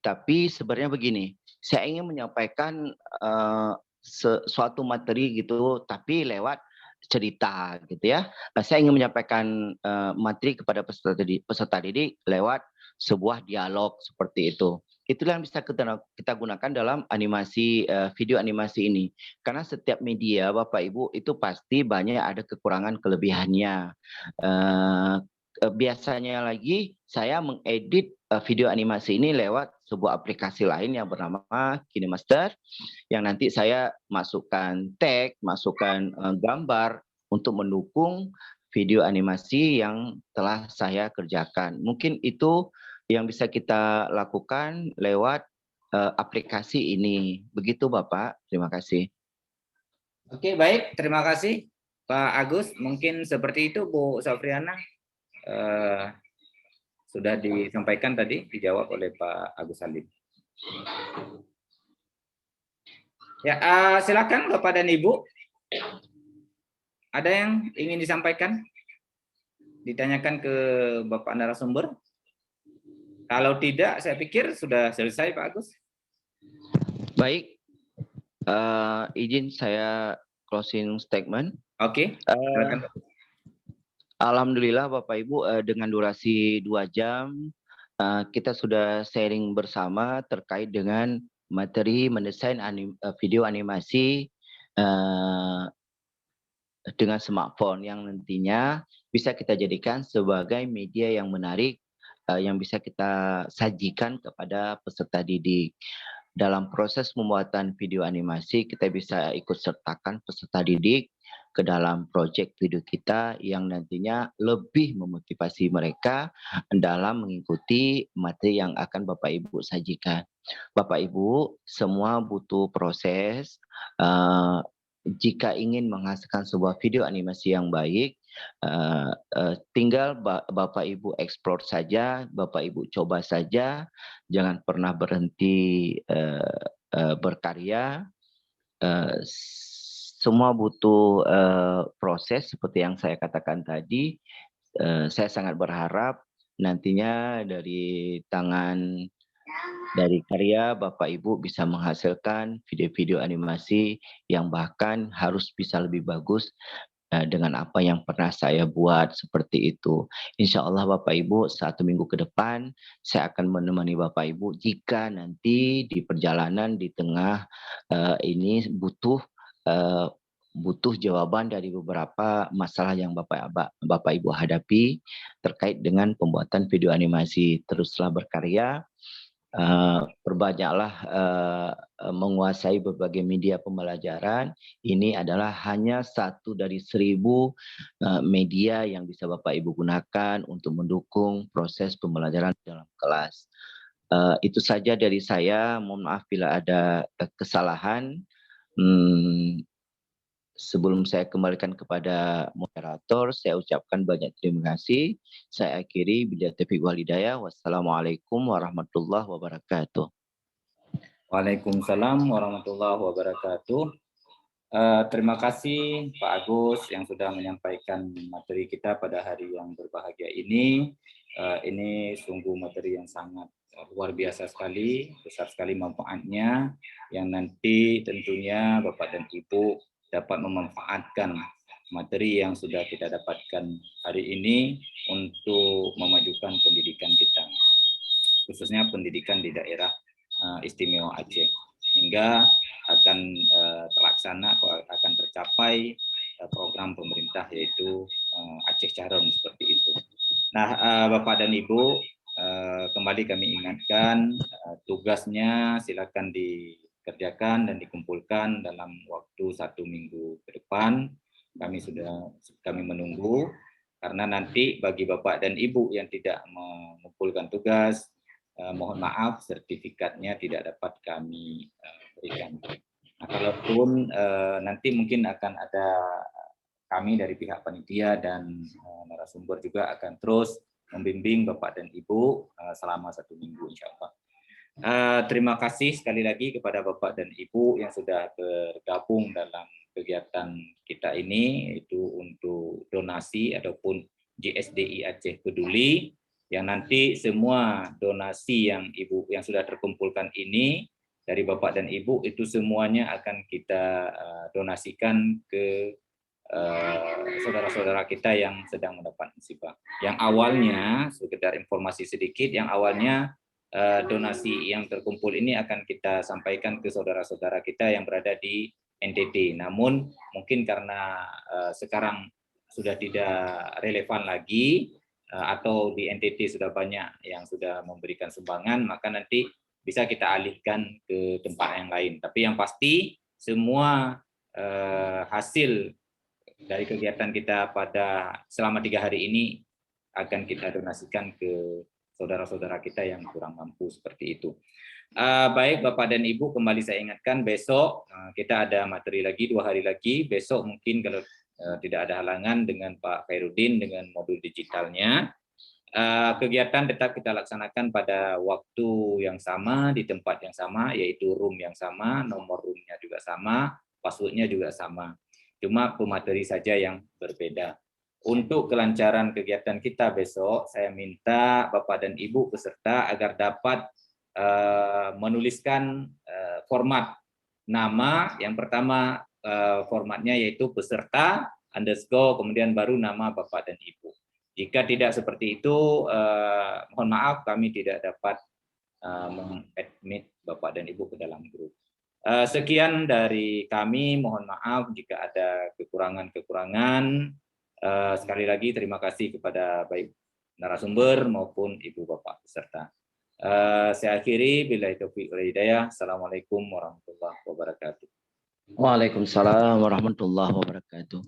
tapi sebenarnya begini, saya ingin menyampaikan suatu materi gitu, tapi lewat cerita gitu ya. Saya ingin menyampaikan materi kepada peserta didik lewat sebuah dialog seperti itu. Itulah yang bisa kita gunakan dalam animasi, video animasi ini. Karena setiap media Bapak Ibu itu pasti banyak ada kekurangan kelebihannya. Biasanya lagi saya mengedit video animasi ini lewat sebuah aplikasi lain yang bernama KineMaster, yang nanti saya masukkan tag, masukkan gambar untuk mendukung video animasi yang telah saya kerjakan. Mungkin itu yang bisa kita lakukan lewat aplikasi ini. Begitu Bapak, terima kasih. Oke, baik, terima kasih Pak Agus. Mungkin seperti itu Bu Safriana. Sudah disampaikan tadi, dijawab oleh Pak Agus Salim. Ya, silakan Bapak dan Ibu. Ada yang ingin disampaikan? Ditanyakan ke Bapak narasumber? Kalau tidak, saya pikir sudah selesai Pak Agus. Baik, izin saya closing statement. Oke, silakan. Alhamdulillah Bapak Ibu, dengan durasi 2 jam kita sudah sharing bersama terkait dengan materi mendesain video animasi dengan smartphone yang nantinya bisa kita jadikan sebagai media yang menarik yang bisa kita sajikan kepada peserta didik. Dalam proses pembuatan video animasi, kita bisa ikut sertakan peserta didik ke dalam proyek video kita yang nantinya lebih memotivasi mereka dalam mengikuti materi yang akan Bapak Ibu sajikan. Bapak Ibu, semua butuh proses. Jika ingin menghasilkan sebuah video animasi yang baik, tinggal Bapak Ibu eksplor saja, Bapak Ibu coba saja, jangan pernah berhenti berkarya. Semua butuh proses seperti yang saya katakan tadi. Saya sangat berharap nantinya dari tangan dari karya Bapak Ibu bisa menghasilkan video-video animasi yang bahkan harus bisa lebih bagus dengan apa yang pernah saya buat seperti itu. Insya Allah Bapak Ibu 1 minggu ke depan saya akan menemani Bapak Ibu jika nanti di perjalanan di tengah ini butuh jawaban dari beberapa masalah yang Bapak Ibu hadapi terkait dengan pembuatan video animasi. Teruslah berkarya. Perbanyaklah menguasai berbagai media pembelajaran. Ini adalah hanya 1 dari 1000 media yang bisa Bapak Ibu gunakan untuk mendukung proses pembelajaran dalam kelas. Itu saja dari saya. Mohon maaf bila ada kesalahan. Sebelum saya kembalikan kepada moderator, saya ucapkan banyak terima kasih. Saya akhiri, billahi taufiq wal hidayah. Wassalamualaikum warahmatullahi wabarakatuh. Waalaikumsalam warahmatullahi wabarakatuh. Terima kasih Pak Agus yang sudah menyampaikan materi kita pada hari yang berbahagia ini. Ini sungguh materi yang sangat luar biasa sekali, besar sekali manfaatnya, yang nanti tentunya Bapak dan Ibu dapat memanfaatkan materi yang sudah kita dapatkan hari ini untuk memajukan pendidikan kita, khususnya pendidikan di daerah istimewa Aceh, hingga akan terlaksana, akan tercapai program pemerintah yaitu Aceh Charon seperti itu. Nah, Bapak dan Ibu, kembali kami ingatkan tugasnya silakan dikerjakan dan dikumpulkan dalam waktu 1 minggu ke depan. Kami menunggu, karena nanti bagi Bapak dan Ibu yang tidak mengumpulkan tugas, mohon maaf sertifikatnya tidak dapat kami berikan. Nah, kalaupun nanti mungkin akan ada kami dari pihak panitia dan narasumber juga akan terus membimbing Bapak dan Ibu selama 1 minggu insya Allah. Terima kasih sekali lagi kepada Bapak dan Ibu yang sudah bergabung dalam kegiatan kita ini, yaitu untuk donasi ataupun JSDI Aceh Peduli, yang nanti semua donasi yang Ibu yang sudah terkumpulkan ini dari Bapak dan Ibu itu semuanya akan kita donasikan ke saudara-saudara kita yang sedang mendapat musibah. Yang awalnya, sekedar informasi sedikit, yang awalnya donasi yang terkumpul ini akan kita sampaikan ke saudara-saudara kita yang berada di NTT. Namun mungkin karena sekarang sudah tidak relevan lagi atau di NTT sudah banyak yang sudah memberikan sumbangan, maka nanti bisa kita alihkan ke tempat yang lain. Tapi yang pasti semua hasil dari kegiatan kita pada selama 3 hari ini akan kita donasikan ke saudara-saudara kita yang kurang mampu seperti itu. Baik Bapak dan Ibu, kembali saya ingatkan besok kita ada materi lagi 2 hari lagi. Besok mungkin kalau tidak ada halangan dengan Pak Khairuddin dengan modul digitalnya. Kegiatan tetap kita laksanakan pada waktu yang sama, di tempat yang sama, yaitu room yang sama, nomor roomnya juga sama, passwordnya juga sama. Cuma pemateri saja yang berbeda. Untuk kelancaran kegiatan kita besok, saya minta Bapak dan Ibu peserta agar dapat menuliskan format nama. Yang pertama formatnya yaitu peserta _ kemudian baru nama Bapak dan Ibu. Jika tidak seperti itu, mohon maaf kami tidak dapat mengadmit Bapak dan Ibu ke dalam grup. Sekian dari kami, mohon maaf jika ada kekurangan-kekurangan. Sekali lagi terima kasih kepada baik narasumber maupun Ibu Bapak peserta. Saya akhiri, billahi taufiq wal hidayah. Assalamualaikum warahmatullahi wabarakatuh. Waalaikumsalam warahmatullahi wabarakatuh.